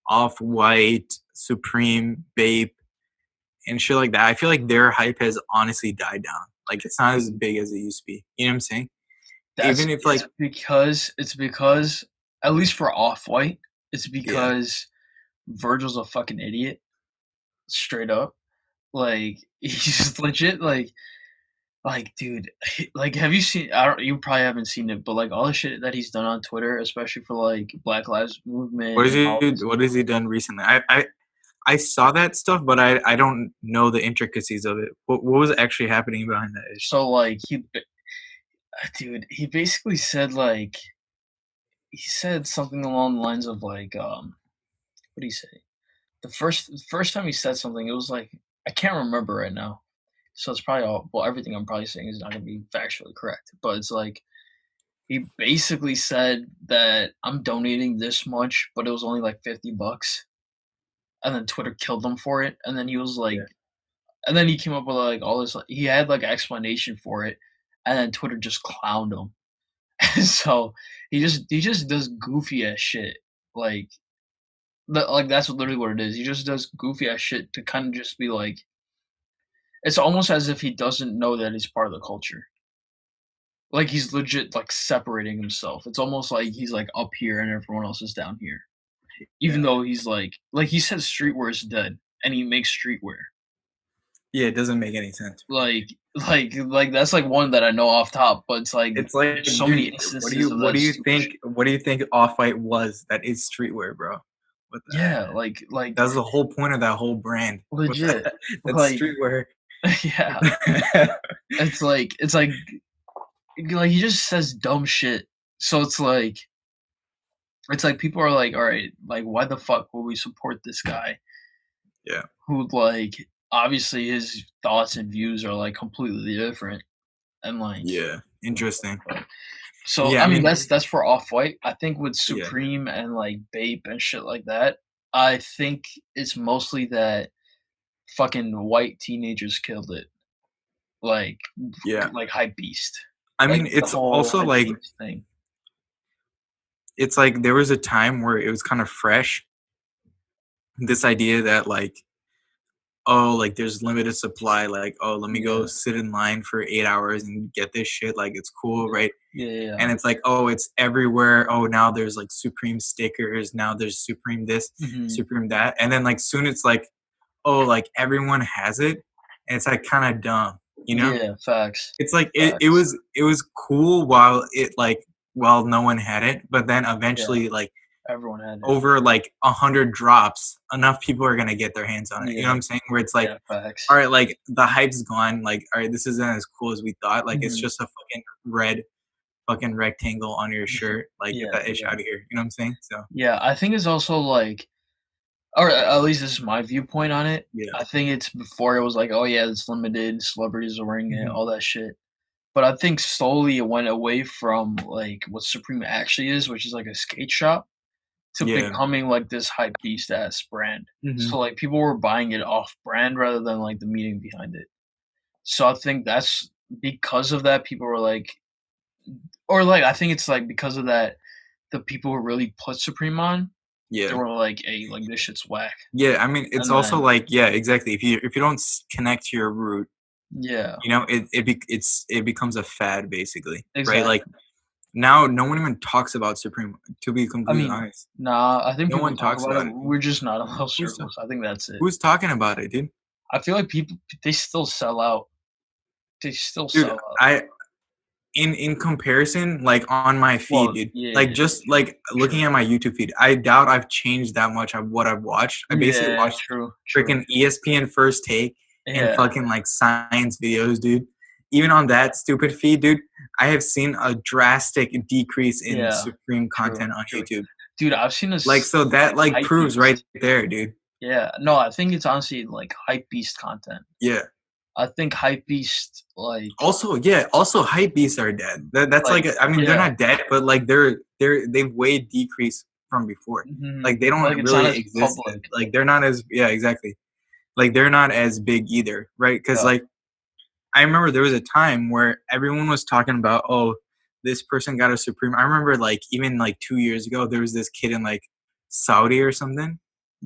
Off White, Supreme, Bape, and shit like that. I feel like their hype has honestly died down. Like it's not as Dude, big as it used to be. You know what I'm saying? that's Even if it's like because at least for Off-White, it's yeah, because Virgil's a fucking idiot, straight up. Like, he's legit, dude, like, have you seen I don't you probably haven't seen it, but, like, all the shit that he's done on Twitter, especially for, like, Black Lives Movement and all this. what has he done recently? I saw that stuff, but I don't know the intricacies of it. What was actually happening behind that ish? So, like, dude, he basically said, like he said something along the lines of, like, what did he say? The first time he said something, it was like I can't remember right now, so it's probably all well, everything I'm probably saying is not gonna be factually correct, but it's like he basically said that I'm donating this much, but it was only like $50, and then Twitter killed him for it, and then he was like, Yeah. and then he came up with like all this, like, he had like an explanation for it, and then Twitter just clowned him. So he just does goofy ass shit, like like that's literally what it is. He just does goofy ass shit to kind of just be like, it's almost as if he doesn't know that he's part of the culture. Like he's legit like separating himself. It's almost like he's like up here and everyone else is down here. Even Yeah. though he's like he says streetwear is dead and he makes streetwear. Yeah, it doesn't make any sense. Like like that's like one that I know off top, but it's like It's like, there's so many dude, instances of that stupid shit. what do you think Off White was that is streetwear, bro? What the heck? Yeah, like That's the whole point of that whole brand. What legit. the that's Like streetwear. yeah. It's like he just says dumb shit. So it's like people are like, all right, like why the fuck would we support this guy Yeah. who like obviously his thoughts and views are like completely different and like Yeah. Interesting. so Yeah, I I mean mean, that's for Off White. I think with yeah. Supreme and like Bape and shit like that, I think it's mostly that fucking white teenagers killed it. Like Yeah. like Hype Beast. I Like mean, the it's whole also Hype like Beast thing. it's like there was a time where it was kind of fresh, this idea that like, oh, like there's limited supply, like, oh, let me go Yeah. sit in line for 8 hours and get this shit, like it's cool, Yeah. right? Yeah, yeah, yeah. And it's like, oh, it's everywhere. Oh, now there's like Supreme stickers, now there's Supreme this, Mhm. Supreme that. And then like soon it's like, oh, like everyone has it. And it's like kind of dumb, you know? Yeah, facts. It's like Facts. it was cool while it like while no one had it, but then Yeah, eventually like everyone had it. over like 100 drops, enough people are gonna get their hands on it. You know what Yeah, I'm saying? Where it's like, yeah, facts. all right, like the hype's gone. Like, all right, this isn't as cool as we thought. Like, it's Mhm. just a fucking red fucking rectangle on your shirt. Like, get Yeah, that ish yeah. out of here. You know what I'm saying? So Yeah, I think it's also, like or at least this is my viewpoint on it. yeah, I think it's before it was like, "Oh, yeah, it's limited, celebrities are wearing it," hmm all that shit. But I think slowly it went away from, like, what Supreme actually is, which is like a skate shop, to yeah, becoming, like, this hype beast ass brand. hmm So, like, people were buying it off brand rather than, like, the meaning behind it. So I think that's because of that, people were like or, like, I think it's, like, because of that, the people who really put Supreme on, they yeah. were like, "Hey, like, this shit's whack." Yeah, I mean, it's And also then like, yeah, exactly. If you don't connect to your root, yeah, you know, it becomes a fad basically, right? Like exactly. now no one even talks about Supreme, to be I completely mean, honest. nah, I think No people one talk talks about it. about it, dude. We're just not in those Who's ta circles. I think that's it. who's talking about it, dude? I feel like people they still sell out. They still Dude, sell out. I in comparison, like, on my feed, Well, dude, like, yeah, just, like, looking true. at my YouTube feed, I doubt I've changed that much of what I've watched. I basically Yeah, watched true, true. freaking ESPN First Take and Yeah, fucking, like, science videos, dude. Even on that stupid feed, dude, I have seen a drastic decrease in yeah, Supreme true, content on true. YouTube. Dude, I've seen Like, this so that, like like, hype proves beast. right there, dude. Yeah, no, I think it's honestly like hype beast content. Yeah. I think hype beast Also, yeah, also hype beasts are dead. That's like like I mean, they're yeah, not dead, but like they've way decreased from before. Like they like don't it's not really as exist. public. Like they're not as yeah, exactly. Like they're not as big either, right? Because Yeah, like I remember there was a time where everyone was talking about, oh, this person got a Supreme. I remember like even like 2 years ago, there was this kid in like Saudi or something,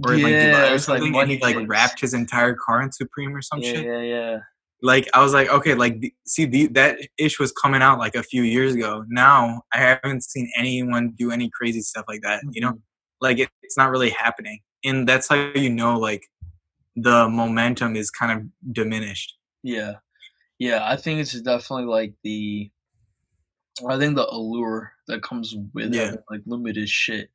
or in like Dubai yeah, or it's like something, and he money like pigs. wrapped his entire car in Supreme or some Yeah, shit. yeah, yeah. Like I was like, okay, like that ish was coming out like a few years ago. Now I haven't seen anyone do any crazy stuff like that. You know, Mhm. like it's not really happening, and that's how you know like the momentum is kind of diminished. Yeah. Yeah, I think it's definitely like I think the allure that comes with Yeah, having, like, limited shit,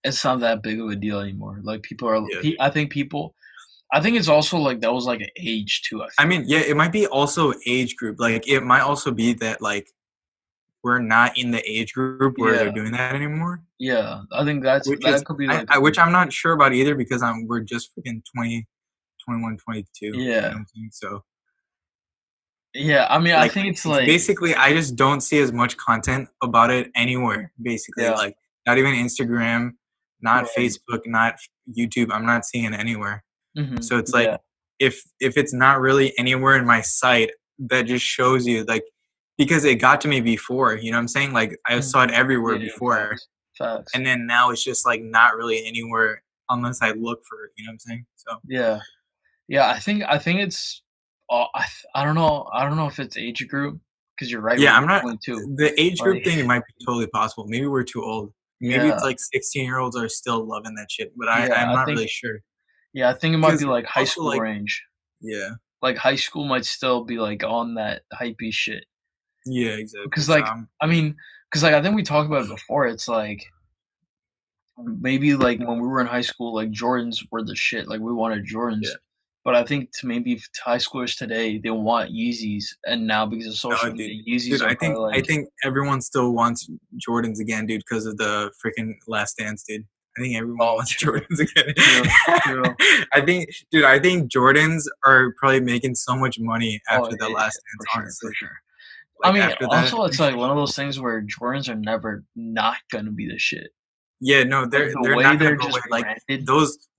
it's not that big of a deal anymore. Like, people are yeah. pe I think it's also, like, that was, like, an age too, I I feel. mean, yeah, it might be also age group. Like it might also be that like we're not in the age group where Yeah, they're doing that anymore. yeah, I think Which is that could be, like, a which big I'm not sure about either because we're just freaking 20, 21, 22. You know yeah. what I'm saying? So Yeah, I mean, I like, think it's, it's like basically I just don't see as much content about it anywhere, basically, yeah, like, not even Instagram, not right. Facebook, not YouTube, I'm not seeing it anywhere. So it's like, Yeah, if it's not really anywhere in my sight, that just shows you, like because it got to me before, you know what I'm saying? Like, I saw it everywhere yeah, before, facts, facts. and then now it's just, like, not really anywhere unless I look for it, you know what I'm saying? So Yeah. Yeah, I think it's I don't know if it's age group because 'cause you're right, yeah, we're I'm not 22. the age group Like thing, it might be totally possible. Maybe we're too old. Maybe yeah, it's like 16-year-olds are still loving that shit, but yeah, I'm not really sure. I think it might be, Because like, high also, school like range. yeah. Like, high school might still be, like, on that hypey shit. Yeah, exactly. Because, So, like I mean, because like, I think we talked about it before, it's like, maybe, like, when we were in high school, like, Jordans were the shit, like, we wanted Jordans. yeah. But I think to maybe to high schoolers today, they want Yeezys, and now because of No, social dude. media, Yeezys Dude, are I probably, like think everyone still wants Jordans again, dude, because of the freaking Last Dance, dude. I think everyone oh, wants true, Jordans again. true, true. I think Jordans are probably making so much money Oh, after the yeah, Last for Dance, sure, for honestly. sure. I Like mean, after that, also, it's like one of those things where Jordans are never not gonna be the shit. yeah, no, Like, the they're way not gonna they're go away. just Like branded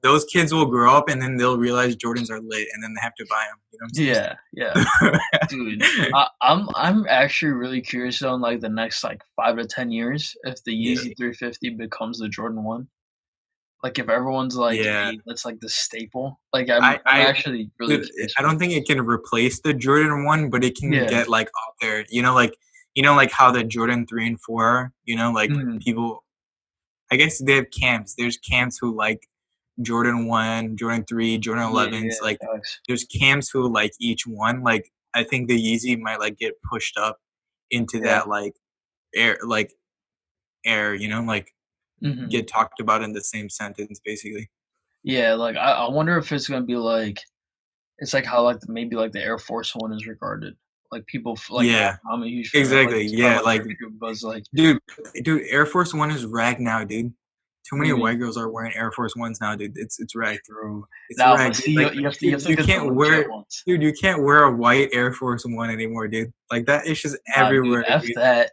those kids will grow up and then they'll realize Jordans are lit and then they have to buy them. You yeah, yeah. know what Dude, I'm saying? I'm actually really curious though in, like, the next, like, 5 to 10 years if the Yeah, Yeezy 350 becomes the Jordan 1. Like, if everyone's like, yeah. "Hey, that's, like, the staple." Like, I'm I actually really dude, curious I about don't think it can replace the Jordan 1, but it can yeah. get, like, up there, like how the Jordan 3 and 4 are, like, Mhm. people I guess they have camps. There's camps who like Jordan 1, Jordan 3, Jordan Yeah, 11s, yeah, like, facts. there's camps who like each one, like, I think the Yeezy might, like, get pushed up into Yeah. that, like, like, air, like, Mhm. get talked about in the same sentence, basically. Yeah, like, I wonder if it's gonna be like it's like how, like, maybe, like, the Air Force One is regarded. Like, people f like, Yeah, I'm a huge fan of, like, exactly, it's probably, yeah, like, like very true, but it's like, Dude, Air Force One is rag now, dude. Too what do many you mean? white girls are wearing Air Force Ones now, dude. It's ragged. True. It's Now, but ragged, dude. see, Like, you dude, have to get the legit ones. you can't wear a white Air Force One anymore, dude. Like that is just Nah, dude, everywhere, F dude. that.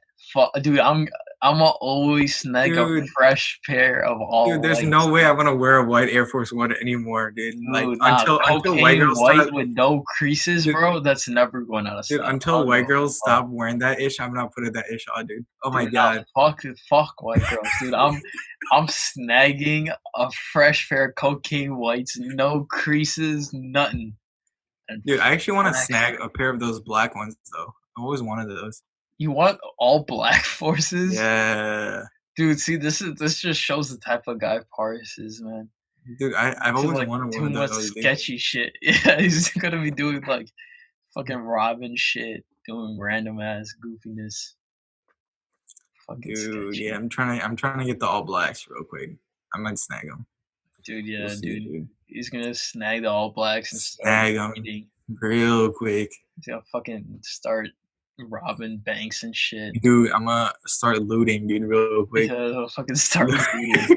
Dude, Imma always snag a Dude, fresh pair of dude, all there's whites. no way I'm gonna wear a white Air Force One anymore, dude. Like Dude, nah, until white cocaine girls white start, with no creases, dude, bro, that's never going out of dude, style. I until don't white know. girls Oh, stop wearing that ish, I'm not putting that ish on, dude. Oh my dude, nah, god. fuck white girls, dude. I'm snagging a fresh pair of cocaine whites, no creases, nothing, and Dude, I actually want to flexing. snag a pair of those black ones though. I always wanted those. You want all black forces? Yeah, Dude, see, this just shows the type of guy Paris is, man. dude, I've To, always like, wanted one too of much those, dude. sketchy shit. Yeah, he's gonna be doing, like, fucking robbing shit, doing random ass goofiness. Fucking Dude, yeah, sketchy. I'm trying to get the all blacks real quick. I might snag them. Dude, We'll yeah, see, dude. dude. He's gonna snag the All Blacks and start Snag them raiding. real quick. He's gonna fucking start robbing banks and shit. Dude, I'm gonna start looting, dude, real He's quick. gonna fucking start looting. He's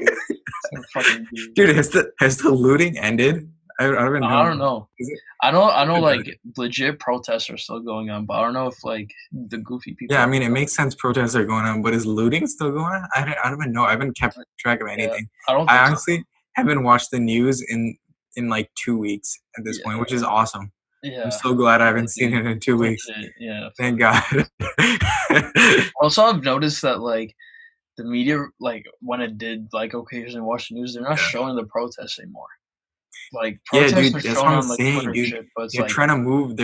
gonna fucking do Dude, has the looting ended? I don't even I know. don't know. Is it? I know, It like, better. legit protests are still going on, but I don't know if, like, the goofy Yeah, people I are mean, it still. makes sense protests are going on, but is looting still going on? I don't even know. I haven't kept track of Yeah, anything. I don't I think so. honestly haven't watched the news in like 2 weeks at this point, Yeah, which is awesome. I'm yeah. so glad I Yeah, haven't seen dude. it in 2 weeks. Legit, yeah, Thank fuck. God. Also, I've noticed that, like, the media, like, when it did, like, occasionally watch the news, they're not Yeah. showing the protests anymore. Like, Yeah, protests dude, are that's shown what I'm on, like, saying, Twitter and dude. shit, but it's like They're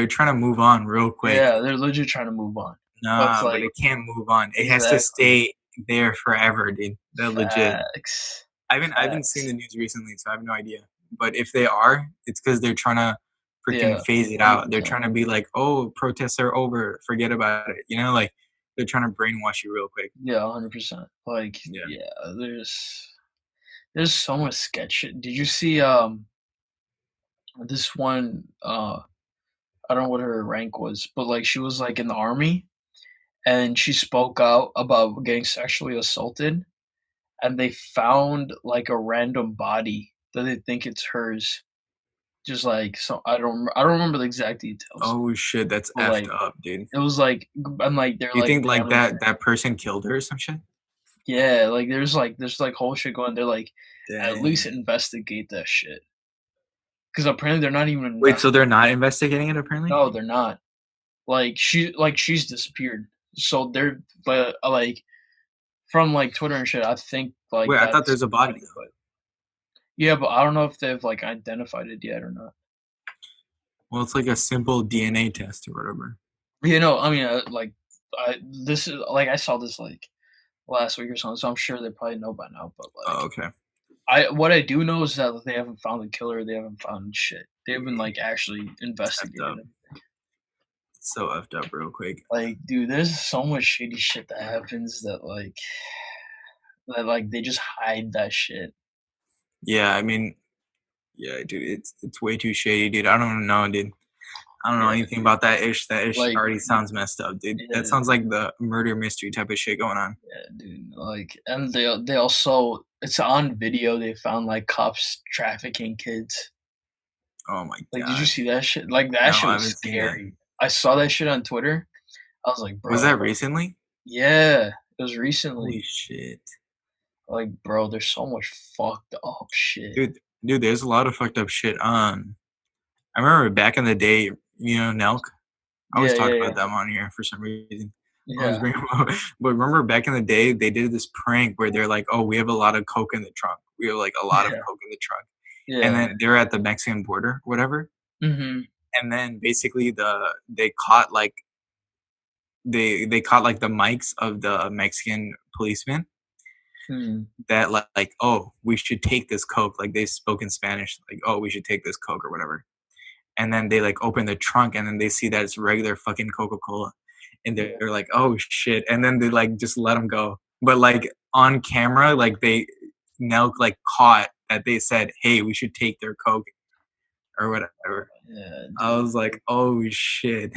trying to move on real quick. yeah, they're legit trying to move on. But it's Nah, but like it can't move on. It has to exactly. stay there forever, dude. They're legit. Facts. I haven't seen Facts. the news recently, so I have no idea. But if they are, it's because they're trying to freaking Yeah, phase it out. They're 100%. trying to be like, "Oh, protests are over. Forget about it." You know, like they're trying to brainwash you real quick. Yeah, 100%. Like, Yeah. yeah, there's so much sketch shit. Did you see, this one, I don't know what her rank was, but, like, she was, like, in the army, and she spoke out about getting sexually assaulted, and they found, like, a random body that they think it's hers. Just, like, so I don't remember the exact details, Oh shit, that's but, effed like, up, dude. it was, like and, like, they're, You like, think like family that person killed her or some shit? yeah, like, there's, like, whole shit going they're, like, "At least Dang. investigate that shit, because apparently they're not even Wait, so they're investigating. not investigating it apparently? No, they're not. She's disappeared. So they're but, like, from, like, Twitter and shit, I think, like, Wait, I thought that's there's a the body body, though. but yeah, but I don't know if they've, like, identified it yet or not. Well, it's like a simple DNA test or whatever. You know, I mean, this is like, I saw this, like, last week or something, so I'm sure they probably know by now, but, Oh, like, okay. what I do know is that they haven't found the killer, they haven't found shit. They haven't, like, actually It's effed investigated up. him. It's so effed up real quick. Like, dude, there's so much shady shit that happens that, like, they just hide that shit. Yeah, I mean, yeah, dude, it's way too shady, dude. I don't even know, dude. I don't know Yeah, anything dude. about that ish. That ish Like, already sounds messed up, dude. That yeah, sounds like the murder mystery type of shit going on. yeah, dude, like, and they also it's on video, they found, like, cops trafficking kids. Oh my Like, did you god. see that shit? Like, that No, shit I was haven't seen that. scary. I saw that shit on Twitter. I was like, Was "Bro." that recently? Yeah, it was Holy recently. shit. Like, bro, there's so much fucked up shit. Dude, there's a lot of fucked up shit. I remember back in the day, you know, Nelk. I always Yeah, talk yeah, about yeah. them on here for some reason. I always Yeah. bring 'em up. But remember back in the day, they did this prank where they're like, "Oh, we have a lot of coke in the trunk. We have like a lot of Yeah. coke in the trunk," and Yeah. then they're at the Mexican border, whatever. Mhm. And then basically they caught like they caught like the mics of the Mexican policemen Mhm. that like, oh, we should take this coke. Like they spoke in Spanish, like, oh, we should take this coke or whatever. And then they like open the trunk and then they see that it's regular fucking Coca Cola, and Yeah. they're like, oh shit. And then they like just let them go. But like on camera, like they now like caught that they said, hey, we should take their coke or whatever. Yeah, I dude. was like, oh shit.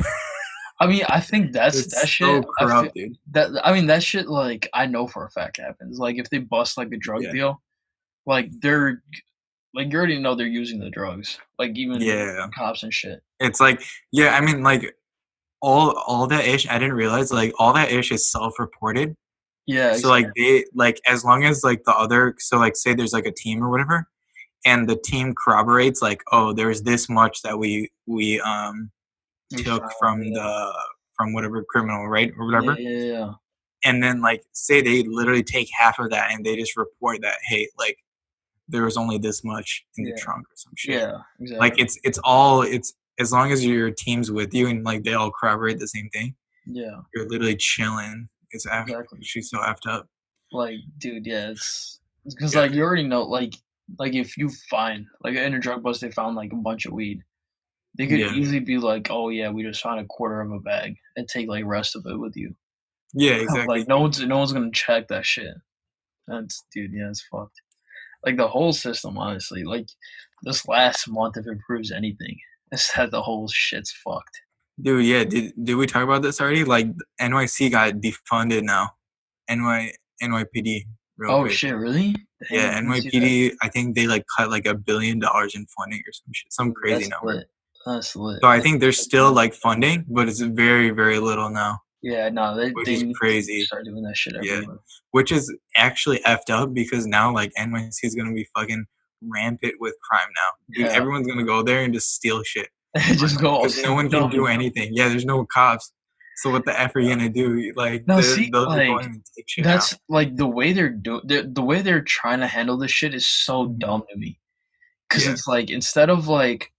I mean, I think that It's shit, so corrupt, dude. that shit, like, I know for a fact happens. Like, if they bust, like, a drug Yeah. deal, like, like, you already know they're using the drugs, like, even Yeah. cops and shit. It's like, yeah, I mean, like all that ish. I didn't realize like all that ish is self-reported. Yeah, So like they like as long as like the other so like say there's like a team or whatever, and the team corroborates like oh there's this much that we we took found, yeah. from whatever criminal right or Yeah, whatever, yeah, yeah. and then like say they literally take half of that and they just report that hey like there was only this much in the Yeah. trunk or some shit. Yeah, Like exactly. it's all it's as long as your team's with you and like they all corroborate the same thing, Yeah, You're literally chilling. exactly. She's so effed up. Like, dude, yeah, it's because Yeah. like you already know, like if you find like in a drug bust, they found like a bunch of weed. They could Yeah. easily be like, "Oh yeah, we just found a quarter of a bag," and take like rest of it with you. Yeah, Like exactly. no one's gonna check that shit. That's dude, yeah, it's fucked. Like the whole system, honestly. Like this last month, if it proves anything, is that the whole shit's fucked. Dude, yeah, did we talk about this already? Like, NYC got defunded now. NYPD, real Oh quick. shit, really? Yeah, Damn, I didn't see that. NYPD, I think they, like, cut, like, $1 billion in funding or some shit, some Ooh, crazy that's number. lit. That's lit. So I That's think there's good still, to know. like, funding, but it's very, very little now, Yeah, no, they which they is need to crazy. start doing that shit Yeah. everywhere. Which is actually effed up because now, like, NYC is gonna be fucking rampant with crime now. Dude, Yeah, everyone's gonna go there and just steal shit just go all because no one can dumb. do anything. Yeah, there's no cops. So what the F are you gonna do? Like, No, see, they'll just go in like and take shit now. that's like the way the way they're trying to handle this shit is so Mhm. dumb to me. Because Yeah. it's like instead of like,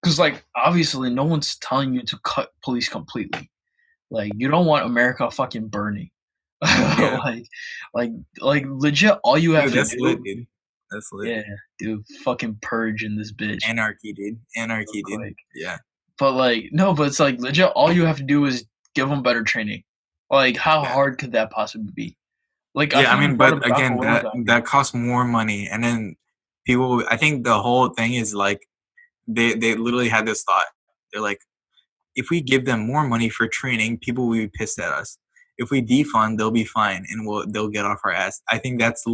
because like obviously no one's telling you to cut police completely. Like you don't want America fucking burning. Yeah. like, like, like legit, all you have Dude, to that's lit, do, dude. That's lit. yeah, dude, fucking purge in this bitch. Anarchy, dude. Real Anarchy, dude. quick. Yeah. But like, no, but it's like legit, all you have to do is give them better training. Like, how Yeah. hard could that possibly be? Like, I Yeah, I think you mean, brought up but Jocko again, Willink that idea. that costs more money, and then people. I think the whole thing is like they literally had this thought. They're like, if we give them more money for training, people will be pissed at us. If we defund, they'll be fine and they'll get off our ass. I think that's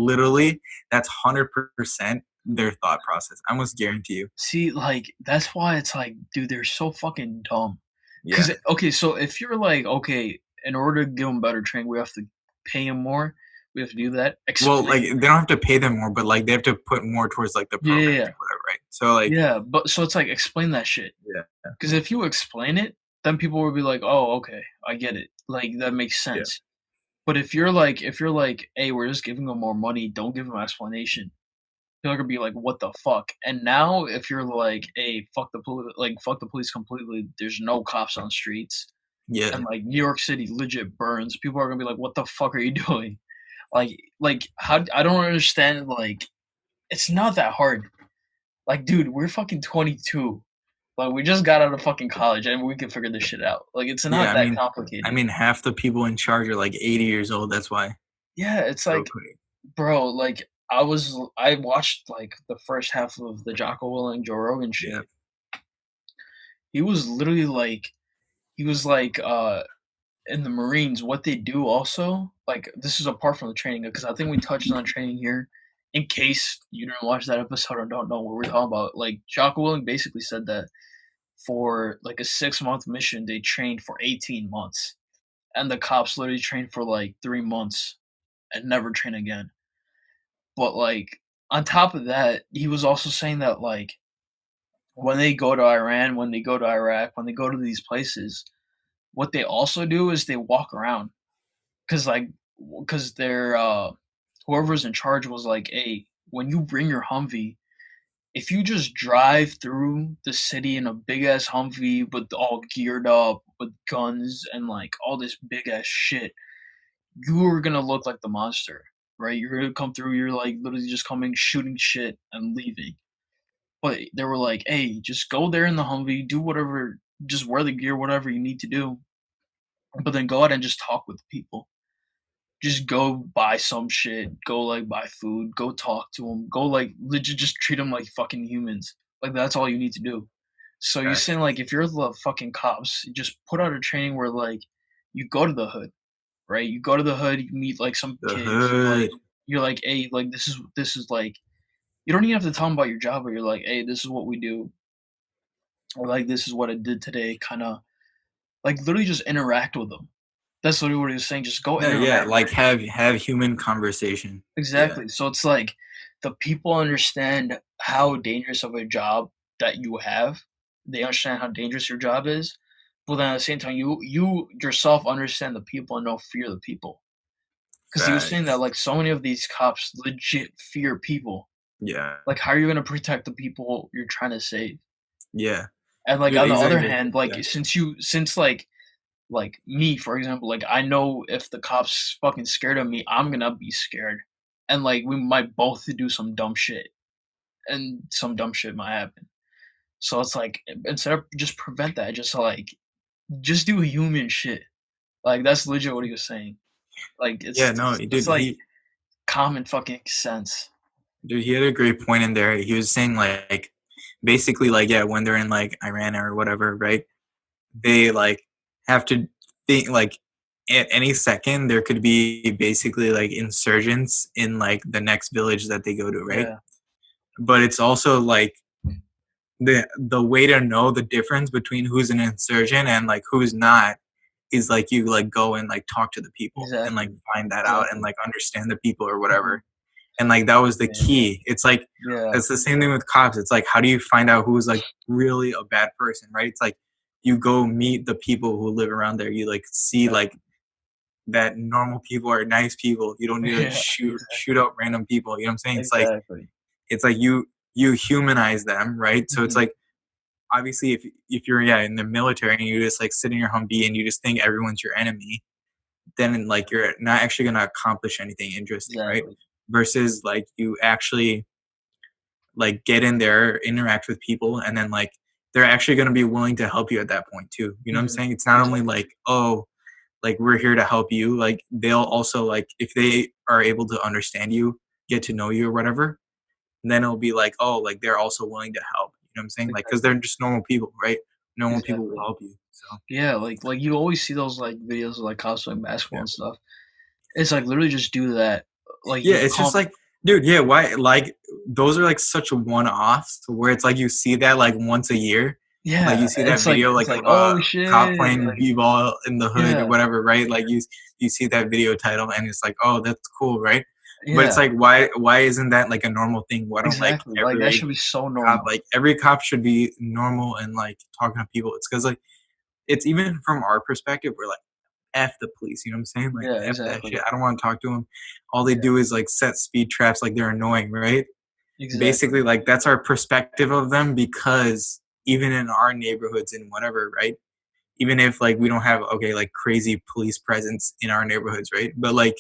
100% their thought process. I almost guarantee you. See, like, that's why it's like, dude, they're so fucking dumb. Yeah. Because okay, so if you're like, okay, in order to give them better training, we have to pay them more. We have to do that. Well, Explain. like they don't have to pay them more, but like they have to put more towards like the Yeah, yeah, programs yeah. or whatever, right? So like, Yeah, but so it's like explain that shit. yeah, Because if you explain it, then people will be like, oh, okay, I get it. Like that makes yeah, sense. But if you're like, hey, we're just giving them more money, don't give them explanation. People are gonna be like, "What the fuck?" And now, if you're like, "Hey, fuck the police completely," there's no cops on streets, yeah, and like New York City legit burns. People are gonna be like, "What the fuck are you doing?" Like how I don't understand. Like it's not that hard. Like, dude, we're fucking 22. Like we just got out of fucking college and we can figure this shit out. Like it's yeah. not that complicated. Half the people in charge are like 80 years old. That's why. Yeah, it's Real like, quick. bro, like I watched like the first half of the Jocko Willing Joe Rogan Yeah, shit. He was literally like he was like, in the Marines, what they do also, like this is apart from the training, because I think we touched on training here. In case you didn't watch that episode or don't know what we're talking about, like Jocko Willing basically said that for like a 6 month mission, they trained for 18 months, and the cops literally trained for like 3 months and never train again. But like on top of that, he was also saying that like when they go to Iran, when they go to Iraq, when they go to these places, what they also do is they walk around because like because they're whoever's in charge was like, hey, when you bring your Humvee, if you just drive through the city in a big ass Humvee but all geared up with guns and like all this big ass shit, you're gonna look like the monster, right? You're gonna come through, you're like literally just coming, shooting shit and leaving. But they were like, hey, just go there in the Humvee, do whatever, just wear the gear, whatever you need to do, but then go out and just talk with people. Just go buy some shit, go like buy food, go talk to them, go like legit just treat them like fucking humans. Like that's all you need to do. So you're facts. saying like if you're the fucking cops, you just put out a training where like you go to the hood, right? You go to the hood, you meet like some The kids, hood. you're like, hey, like this is like you don't even have to tell them about your job, but you're like, hey, this is what we do, or like this is what I did today, kind of like literally just interact with them. That's literally what he was saying. Just go No, yeah, interact. like have human conversation. Yeah, Exactly. So it's like the people understand how dangerous of a job that you have. They understand how dangerous your job is, but then at the same time, you yourself understand the people and don't fear the people. Because he was saying that facts. like so many of these cops legit fear people. Yeah, Like, how are you gonna protect the people you're trying to save? yeah, And like dude, on the other exactly. hand, like Yeah, since like Like me, for example, like I know if the cops fucking scared of me, I'm gonna be scared, and like we might both do some dumb shit, and some dumb shit might happen. So it's like instead of just prevent that, just like just do human shit. Like that's legit what he was saying. Like Yeah, no, it's dude, like common fucking sense. he had a great point in there. He was saying like basically like yeah, when they're in like Iran or whatever, right? They like have to think like at any second there could be basically like insurgents in like the next village that they go to, right? Yeah, But it's also like the way to know the difference between who's an insurgent and like who's not is like you like go and like talk to the people and like exactly, find that out and exactly. like understand the people or Mhm. whatever. And like that was the Yeah, yeah, key. It's like yeah, it's the same thing with cops. It's like how do you find out who's like really a bad person, right? It's like you go meet the people who live around there. You like see like exactly. that normal people are nice people. You don't need to Yeah, shoot out random people. You know what I'm saying? exactly. It's like you humanize them, right? So it's Mhm. like obviously if you're yeah in the military and you just like sit in your Humvee and you just think everyone's your enemy, then like you're not actually gonna accomplish anything interesting, right? Exactly. Versus like you actually like get in there, interact with people, and then like they're actually gonna be willing to help you at that point too. You know what I'm Mhm. saying? It's not only Exactly. like, oh, like we're here to help you. Like they'll also like if they are able to understand you, get to know you or whatever, then it'll be like, oh, like they're also willing to help. You know what I'm saying? Like because Exactly. they're just normal people, right? Normal people will Exactly. help you. So Yeah, like you always see those like videos of like cops playing basketball yeah. and stuff. It's like literally just do that. Like Yeah, you it's just calm. like, dude, yeah, why like those are like such one-offs where it's like you see that like once a year. Like you Yeah, see that video it's like like of a oh cop shit. playing Like b-ball in the hood or yeah, whatever, right? Like you see that video title and it's like, oh, that's cool, right? But it's yeah, like why isn't that like a normal thing? Why don't like exactly. Like that every should be so cop normal. like every cop should be normal and like talking to people? It's because like it's even from our perspective, we're like F the police, you know what I'm saying? Like, Yeah, F that shit. exactly. I don't wanna talk to them. All they Yeah, do is, like, set speed traps like they're annoying, right? exactly. Basically, like, that's our perspective of them because even in our neighborhoods and whatever, right? Even if, like, we don't have, okay, like, crazy police presence in our neighborhoods, right? But, like,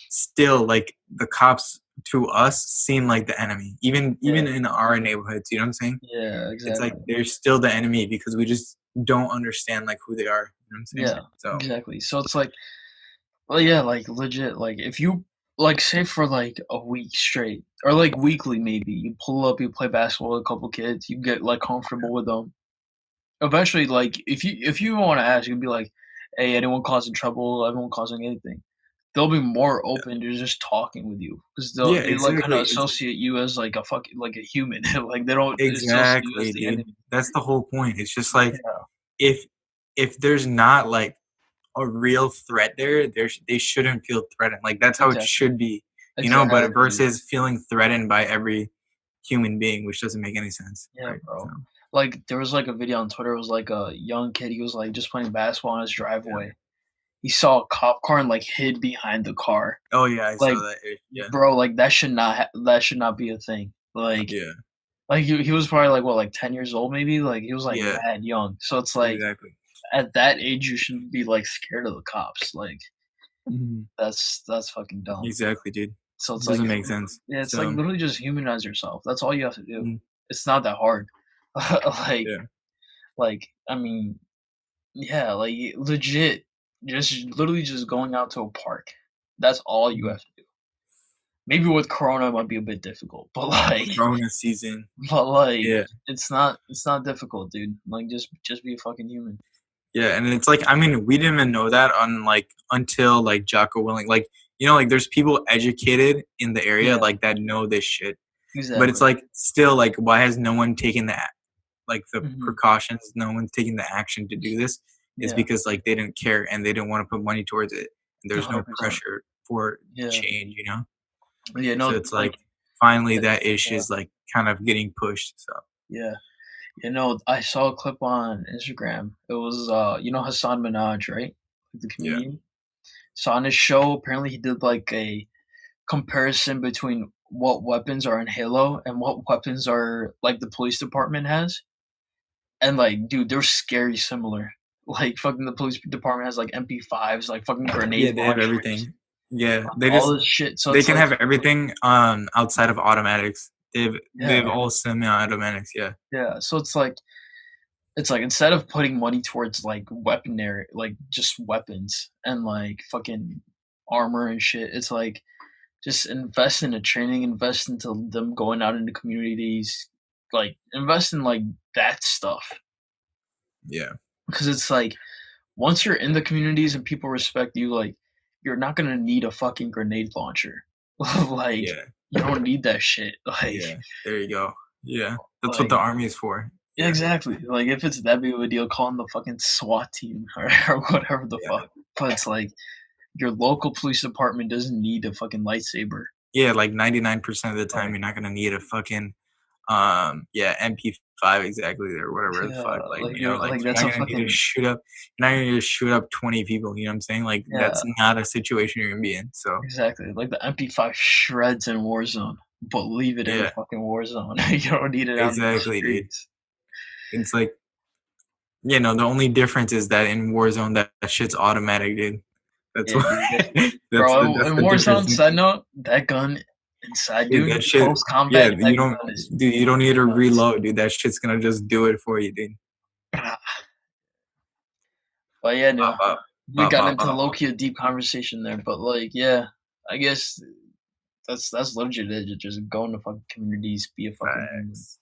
still, like, the cops to us seem like the enemy, even Yeah, in our neighborhoods, you know what I'm saying? yeah, It's like exactly. they're still the enemy because we just don't understand, like, who they are, you know what I'm saying? Yeah, So, exactly. So it's like, well, yeah, like legit. Like if you like say for like a week straight or like weekly, maybe you pull up, you play basketball with a couple kids, you get like comfortable with them. Eventually, like if you want to ask, you'd be like, "Hey, anyone causing trouble? Anyone causing anything?" They'll be more open to just talking with you because yeah, they like kind of exactly. associate you as like a fucking like a human. Like they don't associate you as Exactly, the dude. enemy. That's the whole point. It's just like Yeah, if if there's not like a real threat there, they shouldn't feel threatened. Like that's how it exactly, should be, you know. But exactly. versus feeling threatened by every human being, which doesn't make any sense, Yeah, right? So bro. Like there was like a video on Twitter. It was like a young kid. He was like just playing basketball in his yeah. driveway. He saw a cop car and like hid behind the car. Oh yeah, I saw Like, that. Yeah, bro, like that should not be a thing. yeah, Like he was probably like what, like 10 years old maybe? Like he was like yeah. mad young. So it's like Exactly. at that age you shouldn't be like scared of the cops. Like Mhm. that's fucking dumb. Exactly, dude. So It it's like doesn't make sense. yeah, it's like So literally just humanize yourself. That's all you have to do. mm, It's not that hard. like yeah, I mean, yeah, like legit just literally just going out to a park. That's all you mhm. have to do. Maybe with corona it might be a bit difficult, but like Corona season. but like Yeah. it's not difficult, dude. Like just be a fucking human. Yeah, and it's like I mean, we didn't even know that on like until like Jocko Willing. Like, you know, like there's people educated in the area Yeah, like that know this shit. But it's exactly. like still like why has no one taken like the Mhm. precautions, no one's taking the action to do this is Yeah, because like they didn't care and they didn't want to put money towards it. And there's no 100%. pressure for Yeah. change, you know? Yeah, So no, it's like like finally yeah, that issue yeah, is like kind of getting pushed. So yeah. You know, I saw a clip on Instagram. It was, you know Hassan Minaj, right? The yeah. comedian? So on his show, apparently he did like a comparison between what weapons are in Halo and what weapons are like the police department has. And like, dude, they're scary similar. Like fucking the police department has like MP5s, like fucking grenade Yeah, they have launchers, everything. Yeah, all this shit. So they it's can like, have everything outside of automatics. They've yeah, all semi-automatics. Yeah, yeah. So it's like instead of putting money towards like weaponry, like just weapons and like fucking armor and shit, it's like just invest into training, invest into them going out into communities, like invest in like that stuff. yeah, Because it's like once you're in the communities and people respect you, like you're not gonna need a fucking grenade launcher. Like yeah, you don't need that shit. yeah. There you go. Yeah, that's what Like the army is for. yeah, Yeah, exactly. Like if it's that big of a deal, call in the fucking SWAT team or whatever the yeah, fuck. But it's like your local police department doesn't need a fucking lightsaber. yeah. Like 99% of the time, Like you're not gonna need a fucking yeah, MP5 exactly or whatever the yeah, fuck. Like like you're like like you're that's not a gonna need to fucking shoot up. You're not gonna just shoot up 20 people. You know what I'm saying? Like yeah. that's not a situation you're gonna be in. So Exactly, like the MP5 shreds in Warzone, but leave it in the yeah, fucking Warzone. You don't need it out in the exactly, dude. streets. It's like the only difference is that in Warzone that shit's automatic, dude. That's Yeah, why. dude, that That's in the difference, Warzone, side note, that gun inside, dude. dude, That shit. close combat, Yeah, that you don't, gun is dude. You don't need to nuts. reload, dude. That shit's gonna just do it for you, dude. But yeah, Bop no, bop we bop got bop into bop. low-key a deep conversation there, but, like, yeah, I guess that's legit it, just go into fucking communities, be a fucking human, Facts,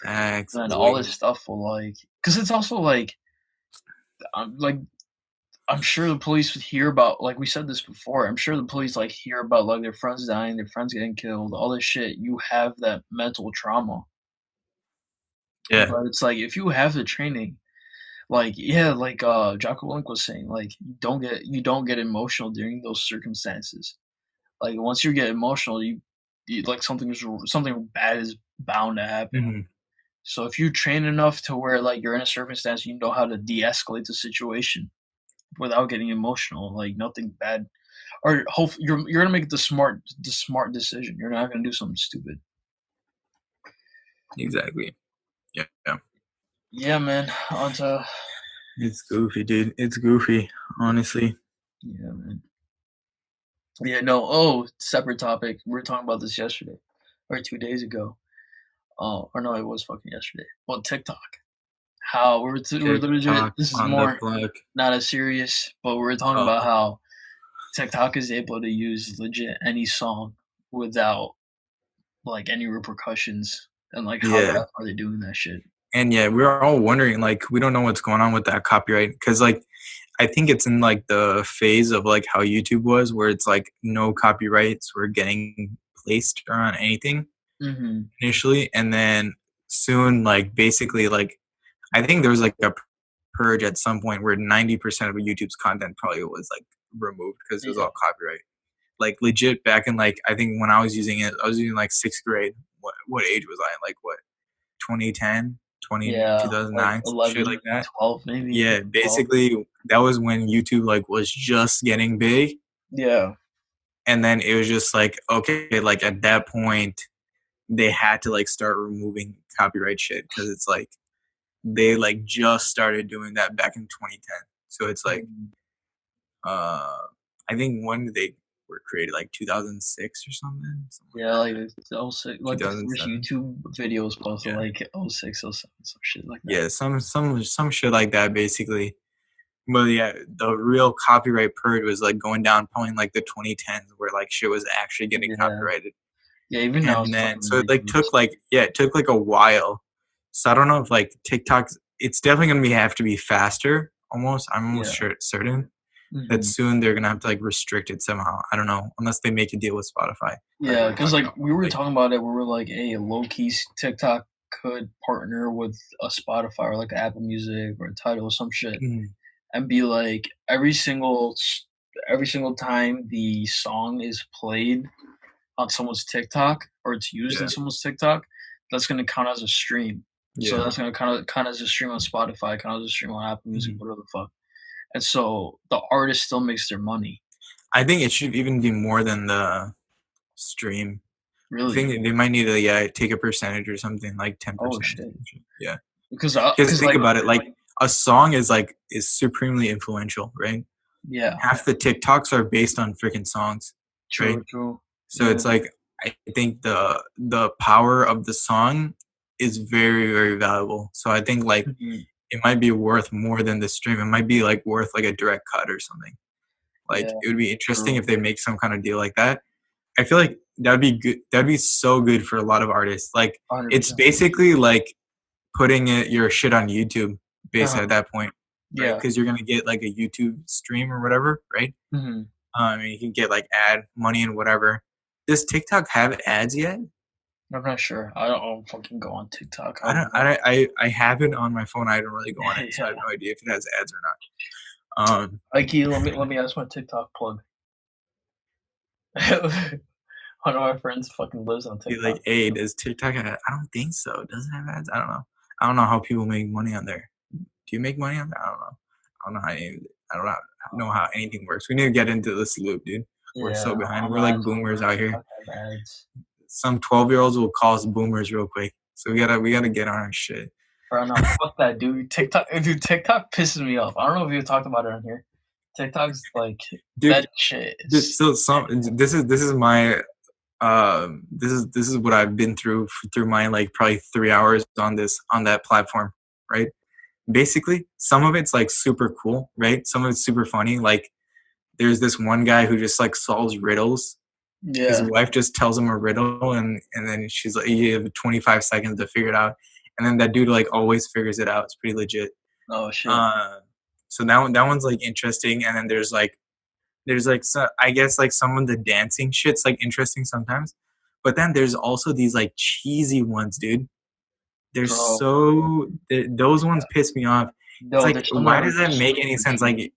facts, and all boy. this stuff will, like, because it's also, like, I'm sure the police would hear about like we said this before, I'm sure the police, like, hear about, like, their friends dying, their friends getting killed, all this shit, you have that mental trauma, Yeah. but it's like, if you have the training, like, yeah, like, Jocko Willink was saying, like, you don't get emotional during those circumstances. Like, once you get emotional, you like, something bad is bound to happen. Mhm. So if you train enough to where, like, you're in a circumstance, you know how to de-escalate the situation without getting emotional, like, nothing bad or you're gonna make the smart decision. You're not gonna do something stupid. Exactly. Yeah, yeah. Yeah, man. Onto It's goofy, dude. It's goofy, honestly. yeah, man. Yeah, no. Oh, separate topic. We were talking about this yesterday or 2 days ago. Oh, or no, it was fucking yesterday. Well, TikTok. How we're literally TikTok this is on the more block. not as serious, but we were talking about Oh, how TikTok is able to use legit any song without like any repercussions and like how the yeah. F are they doing that shit? And yeah, we're all wondering, like, we don't know what's going on with that copyright because, like, I think it's in like the phase of like how YouTube was, where it's like no copyrights were getting placed on anything Mhm. initially, and then soon, like, basically, like, I think there was like a purge at some point where 90% of YouTube's content probably was like removed because it was Yeah. all copyright. Like legit back in like I think when I was using it, I was using like sixth grade. What age was I? Like what 2010, Yeah, like 2009, some shit like 11, that. 12, maybe, Yeah, 12. basically that was when YouTube like was just getting big, Yeah. and then it was just like okay, like at that point they had to like start removing copyright shit because it's like they like just started doing that back in 2010. So it's like Mhm. uh I think when they were created like 2006 or something like Yeah, that. like it's '06 like the first 2007. YouTube videos posted Yeah. like '06, '07, some shit like that. Yeah, some shit like that basically. But yeah, the real copyright purge was like going down probably in like the 2010s where like shit was actually getting Yeah. copyrighted. Yeah, even now And it's then fucking so it like ridiculous. took like yeah, it took like a while. So I don't know if like TikTok's it's definitely gonna be have to be faster almost. I'm almost Yeah. sure certain that Mhm. soon they're gonna have to like restrict it somehow. I don't know, unless they make a deal with Spotify, like we Yeah, were because talking like about. we were Like talking about it, we were like, "Hey, low key, TikTok could partner with a Spotify or like Apple Music or Tidal or some shit, mm, and be like every single time the song is played on someone's TikTok or it's used in yeah, someone's TikTok, that's gonna count as a stream. So yeah. that's gonna count as a stream on Spotify, count as a stream on Apple Music, Mhm. whatever the fuck. And so the artist still makes their money. I think it should even be more than the stream. I Really? think they might need to yeah take a percentage or something like Oh 10% or shit. some shit. Yeah, Because because because think like about it, like a song is supremely influential, right? Yeah. Half the TikToks are based on freaking songs, right? True, true. So Yeah. it's like I think the power of the song is very, very valuable. So I think like Mhm. it might be worth more than the stream. It might be like worth like a direct cut or something. Like Yeah, it would be interesting true. if they make some kind of deal like that. I feel like that'd be good. That'd be so good for a lot of artists. Like it's 100%. basically like putting your shit on YouTube, basically Uh-huh. at that point, right? Yeah. Because you're gonna get like a YouTube stream or whatever, right? Mhm. And you can get like ad money and whatever. Does TikTok have ads yet? I'm not sure. I don't fucking go on TikTok. I I don't. wouldn't know. I have it on my phone. I don't really go on it, so I have Yeah. no idea if it has ads or not. Ikey, let me ask my TikTok plug. One of my friends fucking lives on Be like, TikTok. hey, does TikTok have? I don't think so. Does it have ads? I don't know. I don't know how people make money on there. Do you make money on there? I don't know. I don't know how any, I don't know how anything works. We need to get into this loop, dude. We're Yeah, so behind. I'm We're gonna like ask him boomers if out here. TikTok have ads. Some 12-year-olds will call us boomers real quick. So we gotta get on our shit. Bro, no, fuck that, dude. TikTok pisses me off. I don't know if you talked about it on here. TikTok's like Dude, that shit dude, is so some this is my this is what I've been through my like probably 3 hours on that platform, right? Basically, some of it's like super cool, right? Some of it's super funny. Like there's this one guy who just like solves riddles. His yeah. wife just tells him a riddle, and then she's like, you have 25 seconds to figure it out, and then that dude like always figures it out. It's pretty legit. Oh shit. Uh, so that one's like interesting, and then there's like so, I guess like some of the dancing shit's like interesting sometimes, but then there's also these like cheesy ones, dude. They're Bro. those ones piss me off. It's No, like, there's some that why are does that make any super sense? cheap. Like,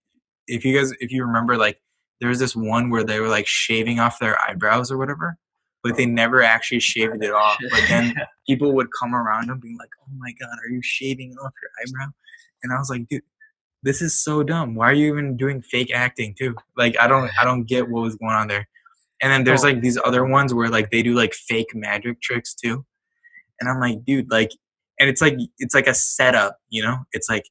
if you remember, like there was this one where they were like shaving off their eyebrows or whatever, but they Bro, never actually shaved it off. shit. But then Yeah. people would come around and be like, "Oh my god, are you shaving off your eyebrow?" And I was like, dude, this is so dumb. Why are you even doing fake acting too? Like, I don't get what was going on there. And then there's No, like these other ones where like they do like fake magic tricks too. And I'm like, dude, like, and it's like a setup, you know? It's like,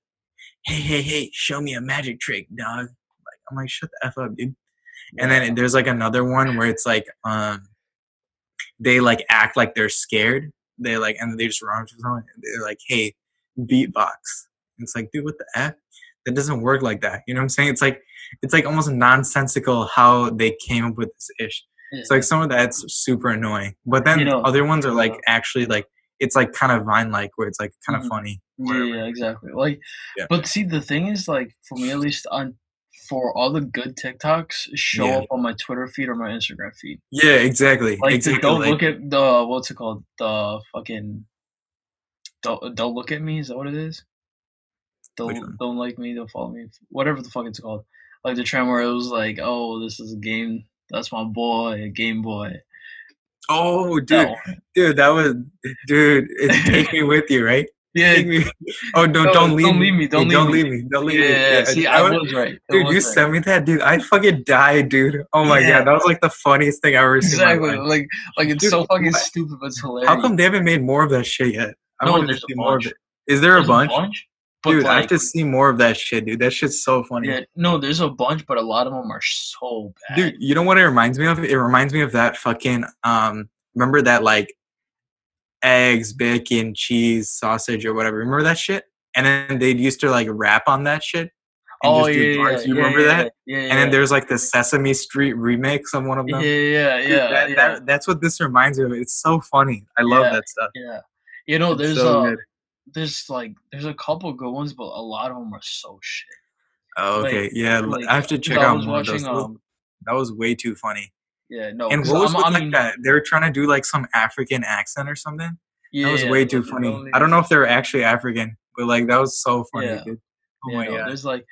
hey, hey, hey, show me a magic trick, dog. Like, I'm like, shut the f up, dude. And yeah. then there's like another one where it's like, they like act like they're scared. They like, and they just run to someone. They're like, hey, beatbox. And it's like, dude, what the f? That doesn't work like that. You know what I'm saying? It's like almost nonsensical how they came up with this ish. So like Yeah. some of that's super annoying, but You then know, other ones are like uh, actually like it's like kind of Vine like where it's like kind of mhm. funny or Yeah, whatever. yeah, exactly. Like, Yeah, but see, the thing is, like, for me at least, on for all the good TikToks show yeah, up on my Twitter feed or my Instagram feed. yeah. Exactly, Like the exactly. don't Like look at the what's it called? The fucking don't look at me. Is that what it is? which one? Don't like me. Don't follow me. Whatever the fuck it's called. Like the trend where it was like, oh, this is a game. That's my boy, Game Boy. Oh, That dude, one. dude, that was, dude. It's take me with you, right? Yeah. Take me. Oh, don't No, don't leave don't me. leave me. Hey, Don't leave don't me. leave me. Don't leave Yeah, me. yeah, yeah. Yeah, See, I I was, was right. It dude. was You right. sent me that, dude. I fucking died, dude. Oh my Yeah, god, that was like the funniest thing I've ever seen in my exactly. life, Like it's dude. so fucking What? stupid, but it's How hilarious. come they haven't made more of that shit yet? I No, wanted to there's a see more of bunch. it. Is there a There's a bunch, bunch, but dude? I have like, to see more of that shit, dude. That shit's so funny. yeah, no, there's a bunch, but a lot of them are so bad. Dude, you know what it reminds me of? It reminds me of that fucking remember that like eggs, bacon, cheese, sausage, or whatever. Remember that shit? And then they used to like rap on that shit and Oh just do yeah, bars. You yeah, remember yeah, yeah, that? yeah, And then yeah, there's like the Sesame Street remix of one of yeah, them. yeah, Dude, yeah, that yeah, that that's what this reminds me of. It's so funny. I love yeah, that stuff. yeah. You know, It's so good. there's a couple good ones, but a lot of them are so shit. Oh, Like okay. Yeah, like I have to 'cause check I out was more of those. watching That was way too funny. yeah, no, And because what was with I like mean that? They were trying to do like some African accent or something. That yeah, was yeah, way no, too don't funny. leave I me. don't know if they were actually African, but like that was so funny, Yeah. dude. Oh Yeah, my no, god.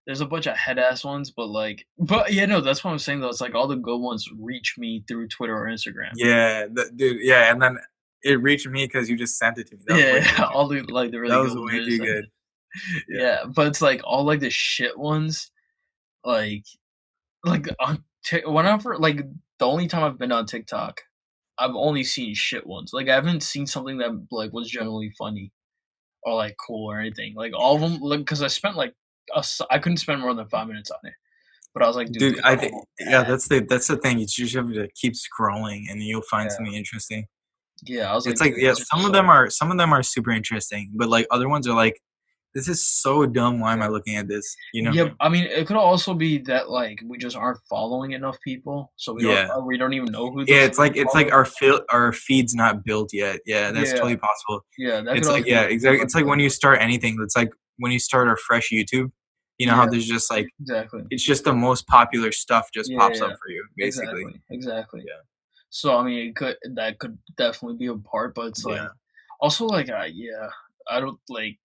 there's a bunch of head ass ones, but yeah, no, that's what I'm saying though. It's like all the good ones reach me through Twitter or Instagram. Yeah, dude. Yeah, and then it reached me because you just sent it to me. That was way too Yeah, good. all the like the That really was good ones way are just too like good. Yeah. yeah, but it's like all like the shit ones, like on whenever like the only time I've been on TikTok, I've only seen shit ones. Like I haven't seen something that like was generally funny or like cool or anything. Like all of them, like because I spent like I couldn't spend more than 5 minutes on it. But I was like, dude, Dude, these I are think all yeah, bad. that's the thing. You just have to keep scrolling, and you'll find Yeah, something interesting. yeah. I was It's like, like, dude, yeah, these are so some of them are super interesting, but like other ones are like, this is so dumb. Why am I yeah. looking at this? You know? Yeah, I mean, it could also be that, like, we just aren't following enough people, so Yeah. we don't even know who the Yeah, fuck we it's like follow. our feed's not built yet. Yeah, that's Yeah, totally possible. yeah, that could It's like, also yeah, be exactly. what It's it like when is. you start anything. It's like when you start a fresh YouTube. You know how Yeah, there's just like exactly. it's just the most popular stuff just pops up Yeah, for you, basically. exactly, exactly. Yeah. So, I mean, that could definitely be a part, but it's like Yeah. also, like, yeah, I don't, like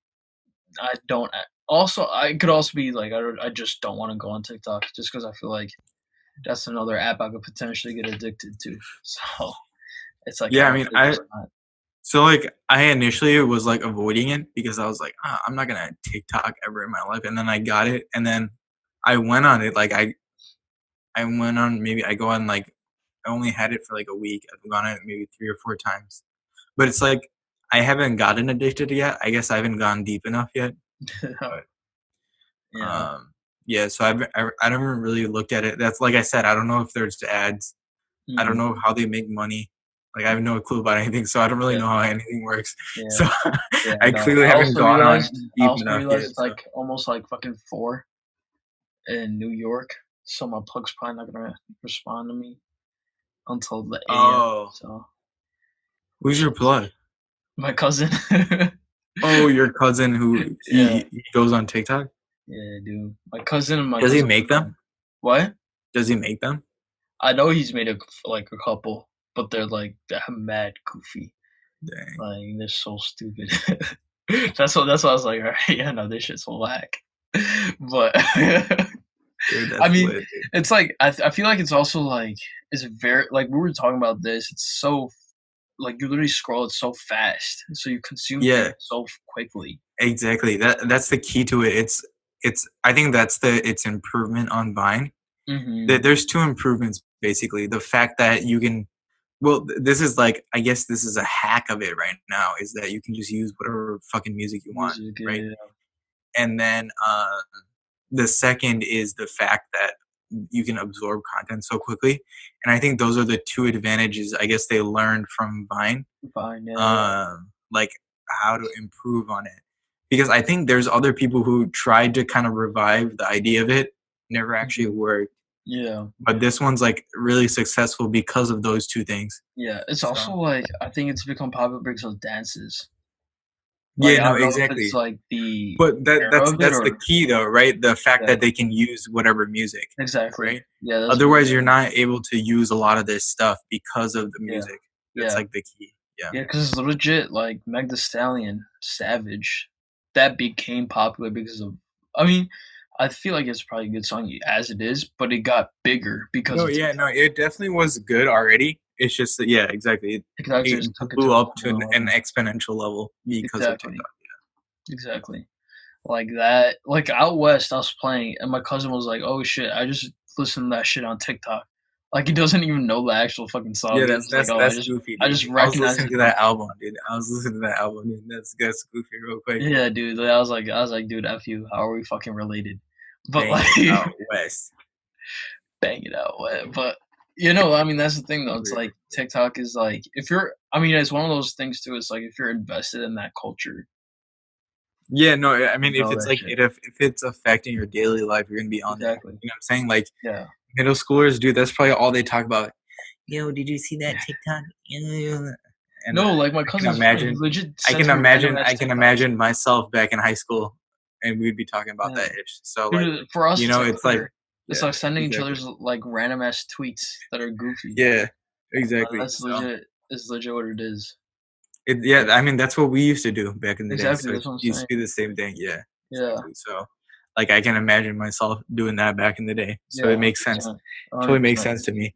I don't a also, I could also be like, I just don't wanna go on TikTok just because I feel like that's another app I could potentially get addicted to. So, it's like, Yeah, I I don't mean, really decide. so like I initially was like avoiding it because I was like, I'm not gonna TikTok ever in my life, and then I got it, and then I went on it. Like I went on maybe I go on like I only had it for like a week. I've gone on it maybe 3 or 4 times, but it's like I haven't gotten addicted yet. I guess I haven't gone deep enough yet. But Yeah. um, yeah, so I haven't really looked at it. That's like I said, I don't know if there's ads. I don't Mhm. know how they make money. Like I have no clue about anything, so I don't really Yeah, know how anything works. yeah, So yeah, I no. clearly haven't gone on I deep also enough realized yet. it's, So like, almost, like, fucking 4 in New York, so my plug's probably not gonna respond to me until the AM, oh, so who's your plug? my cousin. Oh, your cousin who Yeah, he goes on TikTok? yeah, dude. My cousin and my Does he cousin make them? friend. What? Does he make them? I know he's made a couple, but they're mad goofy. Dang, Like, they're so stupid. That's why I was like, "Alright, yeah, no, this shit's whack." But, dude, I that's mean, lit, dude. it's like I feel like it's also, like it's very like, we were talking about this, it's so like, you literally scroll it so fast, so you consume things Yeah, so quickly. exactly. That's the key to it. It's I think that's its improvement on Vine. Mhm. There's 2 improvements basically. The fact that you can well, this is like I guess this is a hack of it right now is that you can just use whatever fucking music you want, Music, right? yeah. And then the second is the fact that you can absorb content so quickly. And I think those are the 2 advantages I guess they learned from Vine, Fine, yeah, like how to improve on it. Because I think there's other people who tried to kind of revive the idea of it, never yeah. actually Mhm. worked. Yeah, But this one's like really successful because of those 2 things. yeah. It's So also, like, I think it's become popular because of dances. Like, yeah, I no, don't know if it's, exactly. like, the But era of it that's the or key though, right? The fact yeah, that they can use whatever music, exactly. right? Yeah, that's what Otherwise, you're not able to use a lot of this stuff because of the yeah, music. That's yeah. like the key. Yeah. Yeah, because it's legit, like, Meg Thee Stallion, Savage, that became popular because of I mean, I feel like it's probably a good song as it is, but it got bigger because No, of yeah, no, TikTok. it definitely was good already. It's just that, yeah, exactly. TikTok It just took it to blew a up whole to nother an level. exponential level because of Exactly, TikTok. exactly. Like that like, out west, I was playing, and my cousin was like, "Oh, shit, I just listened to that shit on TikTok." Like, he doesn't even know the actual fucking song. Yeah, He's just like, "Oh, that's goofy, I dude. just I was recognized listening it to from that album, TikTok." dude. I was listening to that album, dude. That's goofy real quick. Yeah, dude, I was like, "Dude, F you, how are we fucking related?" But, Bang like it out west. bang it out, but, I mean, that's the thing, though, it's like, TikTok is, like, if you're I mean, it's one of those things, too, it's like, if you're invested in that culture, Yeah, no, I you mean, if know it's that like shit. if it's affecting your daily life, you're gonna be on there. Exactly. You know what I'm saying? Like Yeah. middle schoolers, dude, that's probably all they talk about. Yo, did you see that TikTok? Yo. And No, like, my I can cousin's friend, he imagine, legit sends me random ass I can TikToks. imagine myself back in high school, and we'd be talking about Yeah. that ish. So like, Dude, for us, you it's know, like it's like, Twitter. It's yeah, like sending each exactly, other's, like, random ass tweets that are goofy. yeah, exactly. That's So legit it's legit what it is. yeah, I mean, that's what we used to do back in the day. Exactly, So it that's what I'm used saying. to be the same thing. Yeah, Yeah. exactly. So like, I can imagine myself doing that back in the day. So Yeah, it makes sense. 100%. Totally makes 100%. sense to me.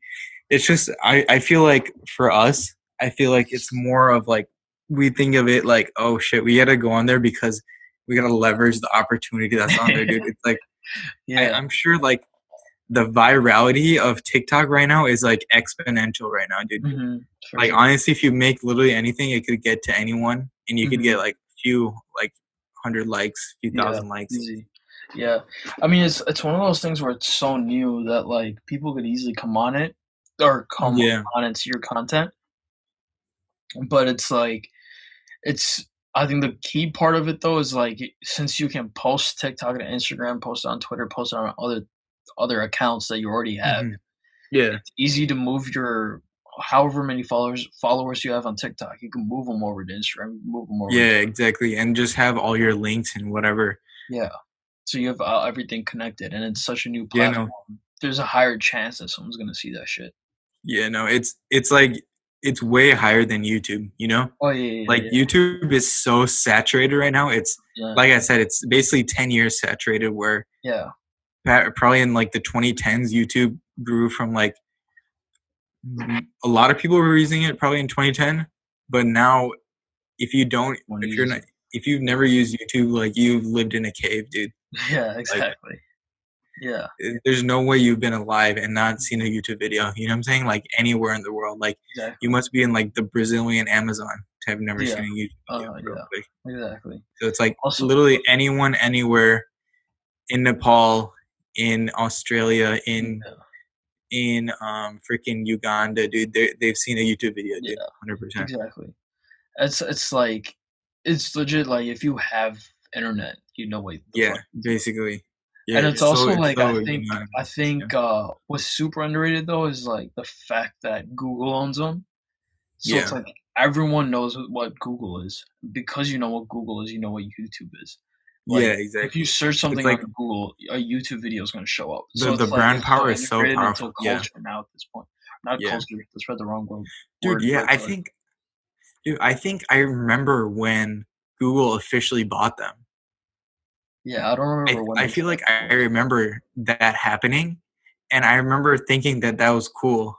It's just I feel like for us, I feel like it's more of like we think of it like, oh shit, we gotta go on there because we gotta leverage the opportunity that's on there, dude. It's like Yeah. I'm sure like the virality of TikTok right now is like exponential right now, dude. Mhm. For Like sure. honestly, if you make literally anything, it could get to anyone and you could get Mhm. like a few like 100 likes, few Yeah, thousand likes. easy. Yeah. I mean, it's one of those things where it's so new that, like, people could easily come on it or come Yeah. on into your content, but it's like it's I think the key part of it, though, is, like, since you can post TikTok and Instagram, post it on Twitter, post it on other accounts that you already have, Hmm. Yeah. it's easy to move your however many followers you have on TikTok, you can move them over to Instagram, move them over to Yeah, exactly. And just have all your links and whatever. yeah. So you have, everything connected, and it's such a new Yeah, no. platform. There's a higher chance that someone's gonna see that shit. Yeah, no. It's like it's way higher than YouTube, you know? Oh, yeah, Like yeah, YouTube is so saturated right now. It's yeah, like I said, it's basically 10 years saturated where yeah, probably in like the 2010s YouTube grew from like a lot of people were using it probably in 2010, but now if you don't one if you're uses not it. if you've Yeah. never used YouTube, like you've lived in a cave, dude. Yeah, Like exactly. Yeah, there's no way you've been alive and not seen a YouTube video. You know what I'm saying? Like anywhere in the world. Like you exactly. must be in like the Brazilian Amazon to have never Yeah. seen a YouTube video real Yeah, quick. exactly. So it's like Also literally anyone anywhere in Nepal, in Australia, yeah, in freaking Uganda, dude. They've seen a YouTube video, dude. yeah, 100%. exactly. It's like it's legit, like, if you have internet, you know what the Yeah, fuck YouTube is. basically. Yeah, And it's also, it's like, so unanimous. I Yeah. think, what's super underrated, though, is, like, the fact that Google owns them. So it's Yeah. like everyone knows what Google is. Because you know what Google is, you know what YouTube is. Yeah, Like, if you exactly. search It's something on like Google, a YouTube video is gonna show up. So the it's like brand it's so power is so integrated into powerful. Yeah. culture now at this point. Not Yeah. culture, that's read the wrong Dude, word, yeah, but, I think I remember when Google officially bought them. yeah, I don't remember when I feel like exactly it I was. remember that happening, and I remember thinking that that was cool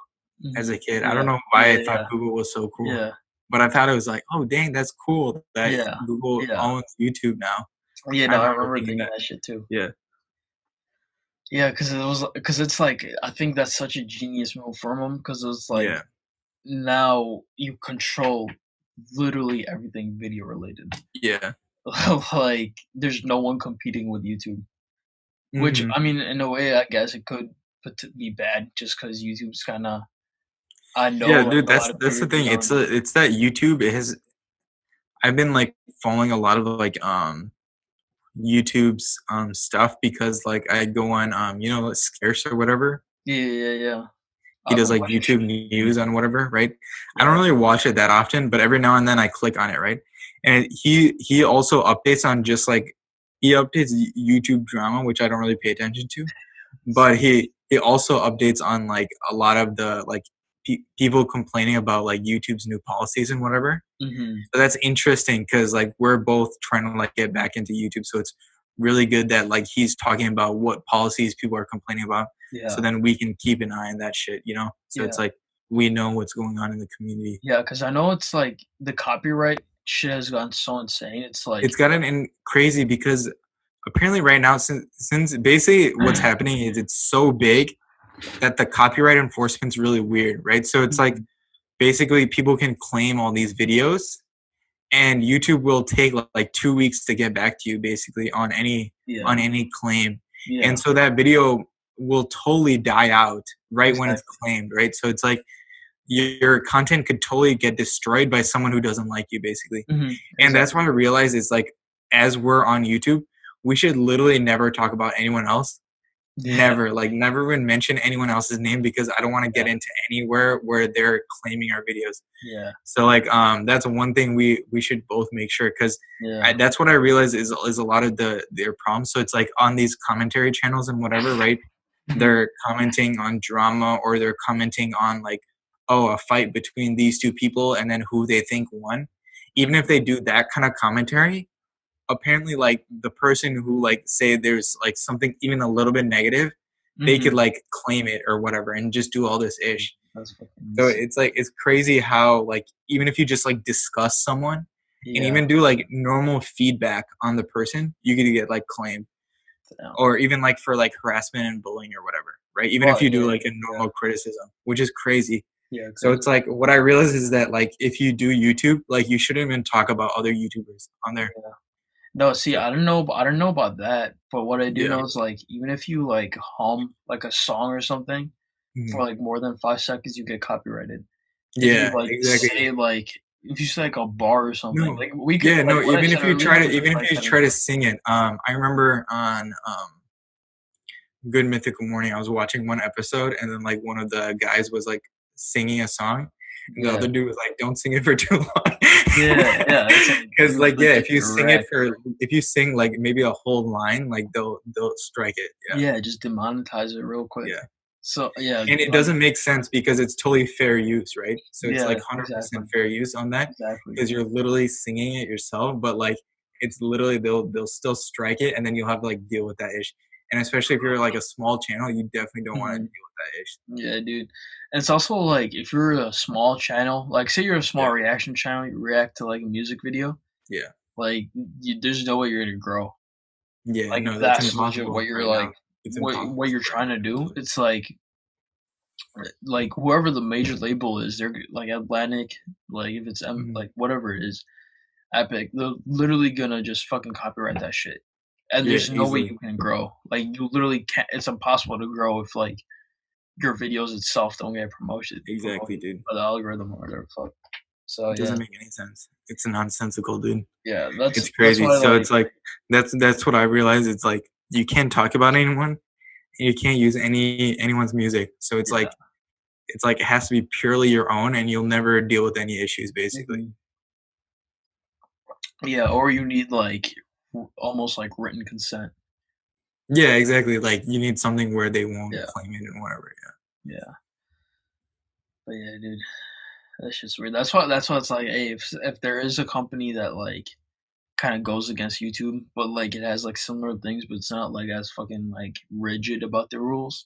as a Mhm. kid. I don't Yeah. know why Yeah, I thought yeah, Google was so cool, yeah, but I thought it was like, "Oh, dang, that's cool that yeah, Google yeah. owns YouTube now." Yeah, I no, I remember remember thinking thinking that. that shit too. Yeah. Yeah, because it's like I think that's such a genius move from him. Because it's like Yeah. now you control literally everything video related. Yeah. Like, there's no one competing with YouTube, which, Mhm. I mean, in a way, I guess it could be bad just because YouTube's kinda I know, Yeah, like, dude, a lot of that's the creators thing. on It's that YouTube has I've been like following a lot of like YouTube's stuff because like I go on Scarce or whatever. yeah, yeah, yeah. He I've does been like watching YouTube shit. news on whatever, right? I don't Yeah. really watch it that often, but every now and then I click on it, right? And he also updates on just like he updates YouTube drama, which I don't really pay attention to, but he also updates on like a lot of the like people complaining about like YouTube's new policies and whatever. Mhm. So that's interesting because like we're both trying to like get back into YouTube. So it's really good that like he's talking about what policies people are complaining about. So Yeah. then we can keep an eye on that shit, you know? So it's Yeah. like we know what's going on in the community. Yeah. Because I know it's like the copyright shit has gotten so insane. It's like It's gotten in crazy because apparently right now since basically what's happening is it's so big that the copyright enforcement's really weird, right? So it's like Mhm. basically people can claim all these videos and YouTube will take like 2 weeks to get back to you basically Yeah. on any claim. Yeah. And so that video will totally die out right when it's Exactly. claimed, right? So it's like your content could totally get destroyed by someone who doesn't like you basically. Mhm. And that's why Exactly. I realize is like as we're on YouTube, we should literally never talk about anyone else. Yeah. Never, like never even mention anyone else's name because I don't want to get Yeah. into anywhere where they're claiming our videos. Yeah. So like that's one thing we should both make sure because Yeah. that's what I realize is a lot of their problems. So it's like on these commentary channels and whatever, right? Mhm. They're commenting on drama or they're commenting on like, oh, a fight between these two people and then who they think won. Even if they do that kind of commentary, apparently like the person who like say there's like something even a little bit negative, they could Mhm. like claim it or whatever and just do all this ish. That's fucking So insane. it's like it's crazy how like even if you just like discuss someone and Yeah. even do like normal feedback on the person, you could get like claimed Damn. or even like for like harassment and bullying or whatever, right? Even if Well, you do yeah, like a yeah. normal criticism, which is crazy. Yeah, So crazy. it's like what I realized is that like if you do YouTube, like you shouldn't even talk about other YouTubers on there. Yeah. No, see, So I don't know about that, but what I do yeah, know is, like, even if you, like, hum, like, a song or something for, mhm. like, more than 5 seconds, you get copyrighted. If you, Yeah, like, exactly. say, like if you say, like, a bar or something, No, like, we could yeah, like, no. what I said earlier, we could, Even if like, you kinda try to sing it, I remember on Good Mythical Morning, I was watching one episode, and then like one of the guys was like singing a song, and the yeah. other dude was like, "Don't sing it for too long," Yeah, yeah, it's like, because you would like yeah, legit get wrecked. if you sing like maybe a whole line, like they'll strike it. Yeah, Yeah, just demonetize it real quick. yeah. So, yeah, And it like doesn't make sense because it's totally fair use, right? So it's like yeah, 100% exactly, fair use on that exactly. because you're literally singing it yourself, but like it's literally they'll still strike it and then you'll have to like deal with that issue. And especially if you're like a small channel, you definitely don't want to Mhm. deal with that issue. Yeah, dude. And it's also like if you're a small channel, like say you're a Yeah. small reaction channel, you react to like a music video, Yeah. like there's no way you're gonna grow. Yeah. Like if No, that's that's legit what impossible you're right now. like, It's what impossible you're right trying to do, it's like whoever the major label is, they're like Atlantic, like if it's now. Mhm. like whatever it is, Epic, they're literally gonna just fucking copyright that shit. And Yeah, there's no way easily. you can grow. Like you literally can't. It's impossible to grow if like your videos itself don't get Exactly, promoted dude. by the algorithm or whatever the fuck. So It yeah, doesn't make any sense. It's nonsensical, dude. yeah, It's that's crazy. why So like it's like that's what I realized. It's like you can't talk about anyone. You can't use anyone's music. So yeah, it's like it has to be purely your own, and you'll never deal with any issues, basically. mhm. Yeah, or you need like almost like written consent. Yeah, exactly. Like you need something where they won't Yeah, claim it and whatever. yeah, but yeah, dude, that's just weird. That's why it's like, hey, if there is a company that like kind of goes against YouTube, but like it has like similar things, but it's not like as fucking like rigid about the rules.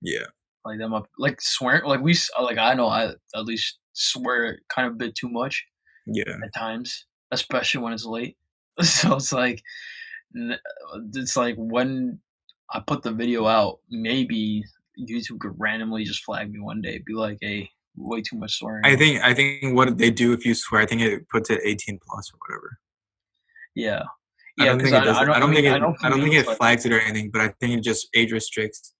Yeah, Like them up, like swear, like like I know I at least swear kind of a bit too much yeah, yeah. at times, especially when it's late. So it's like n- it's like when I put the video out, maybe YouTube could randomly just flag me one day, be like, "Hey, way too much swearing." I think what they do if you swear, I think it puts it 18 plus or whatever. Yeah, I yeah, don't because think it does it. I mean I know for I don't me think it's it like flags it or anything, but I think it just age restricts.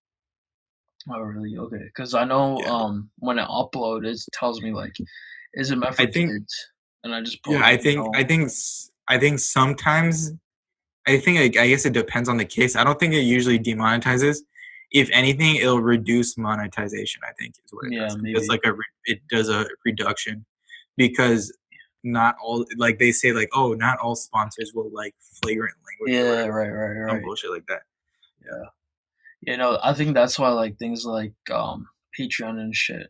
oh really okay because I know Yeah, when I upload it tells me like is it meant I for think. kids and I just Yeah, put like no. I think sometimes I guess it depends on the case. I don't think it usually demonetizes. If anything, it'll reduce monetization. I think is what it Yeah, does. maybe. It does a reduction because not all like they say like oh not all sponsors will like flagrant language or Yeah, whatever right, right, some right. bullshit like that. Yeah, Yeah. You know, I think that's why like things like Patreon and shit,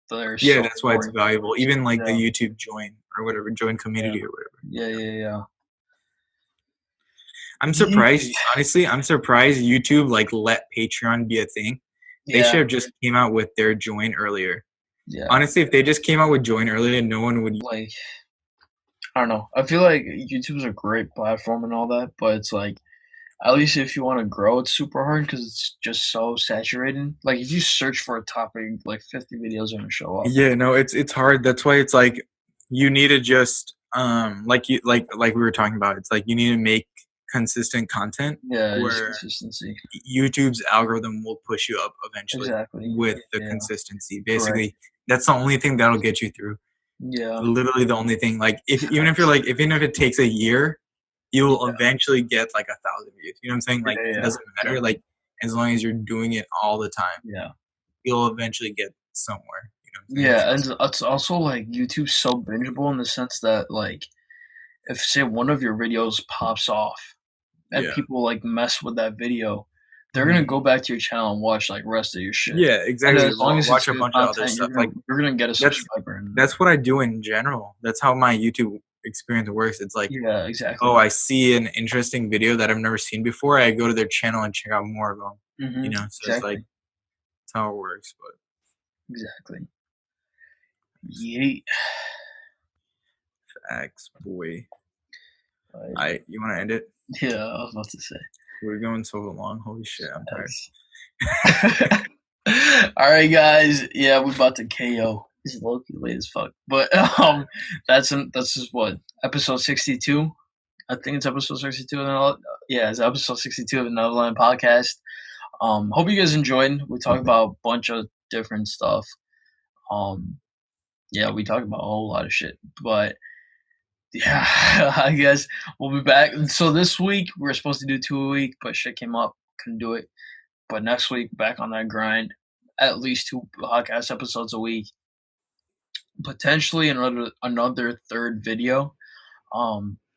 they're yeah, so that's why it's important. valuable. Even like the Yeah, YouTube join or whatever join yeah. community or whatever. Yeah, yeah, yeah. I'm surprised. Yeet. Honestly, I'm surprised YouTube like let Patreon be a thing. They Yeah, should have just came out with their join earlier. yeah. Honestly, if they just came out with join earlier, no one would. Like I don't know. I feel like YouTube's a great platform and all that, but it's like at least if you want to grow, it's super hard because it's just so saturated. Like if you search for a topic, like 50 videos are gonna show up. Yeah, no, it's hard. That's why it's like you need to just like you like we were talking about. It's like you need to make consistent content Yeah, just where consistency. YouTube's algorithm will push you up eventually Exactly. with the Yeah, consistency. correct. Basically, that's the only thing that'll get you through. Yeah. Literally the only thing. Like if even if you're Facts. like even if it takes a year, you'll Yeah. eventually get like 1,000 views. You know what I'm saying? Yeah, Like yeah, it yeah. doesn't matter. Exactly. Like as long as you're doing it all the time, Yeah. you'll eventually get somewhere. You know what I'm saying? Yeah, So and it's also like YouTube's so bingeable in the sense that like if say one of your videos pops off and yeah. people like mess with that video, they're Mhm. gonna go back to your channel and watch like rest of your shit. Yeah, And then exactly. as long as it's Watch a good bunch of other content, stuff. Like you're gonna get a that's subscriber and that's what I do in general. That's how my YouTube experience works. It's like, yeah, oh, exactly. I see an interesting video that I've never seen before. I go to their channel and check out more of them. You know, so it's like Exactly. that's how it works. But Exactly. Yeet. facts, boy. Right. I you want to end it? Yeah, I was about to say. We're going so long. Holy shit, I'm tired. Facts. All right, guys. Yeah, we're about to KO. He's low-key late as fuck. But that's just what, episode 62? I think it's episode 62 of the yeah, it's episode 62 of the Neverland podcast. Hope you guys enjoyed. We talked about a bunch of different stuff. Um, yeah, we talked about a whole lot of shit. But yeah, I guess we'll be back. So this week we were supposed to do 2 a week, but shit came up, couldn't do it. But next week, back on that grind, at least 2 podcast episodes a week, potentially another third video.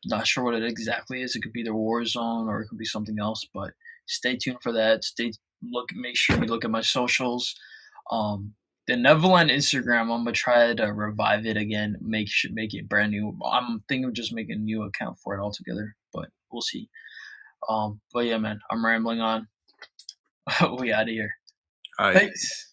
Not sure what it exactly is. It could be the Warzone or it could be something else. But stay tuned for that. Make sure you look at my socials. The Neverland Instagram, I'm gonna try to revive it again. Make it brand new. I'm thinking of just making a new account for it altogether, but we'll see. But yeah, man, I'm rambling on. We out of here. All right. Peace.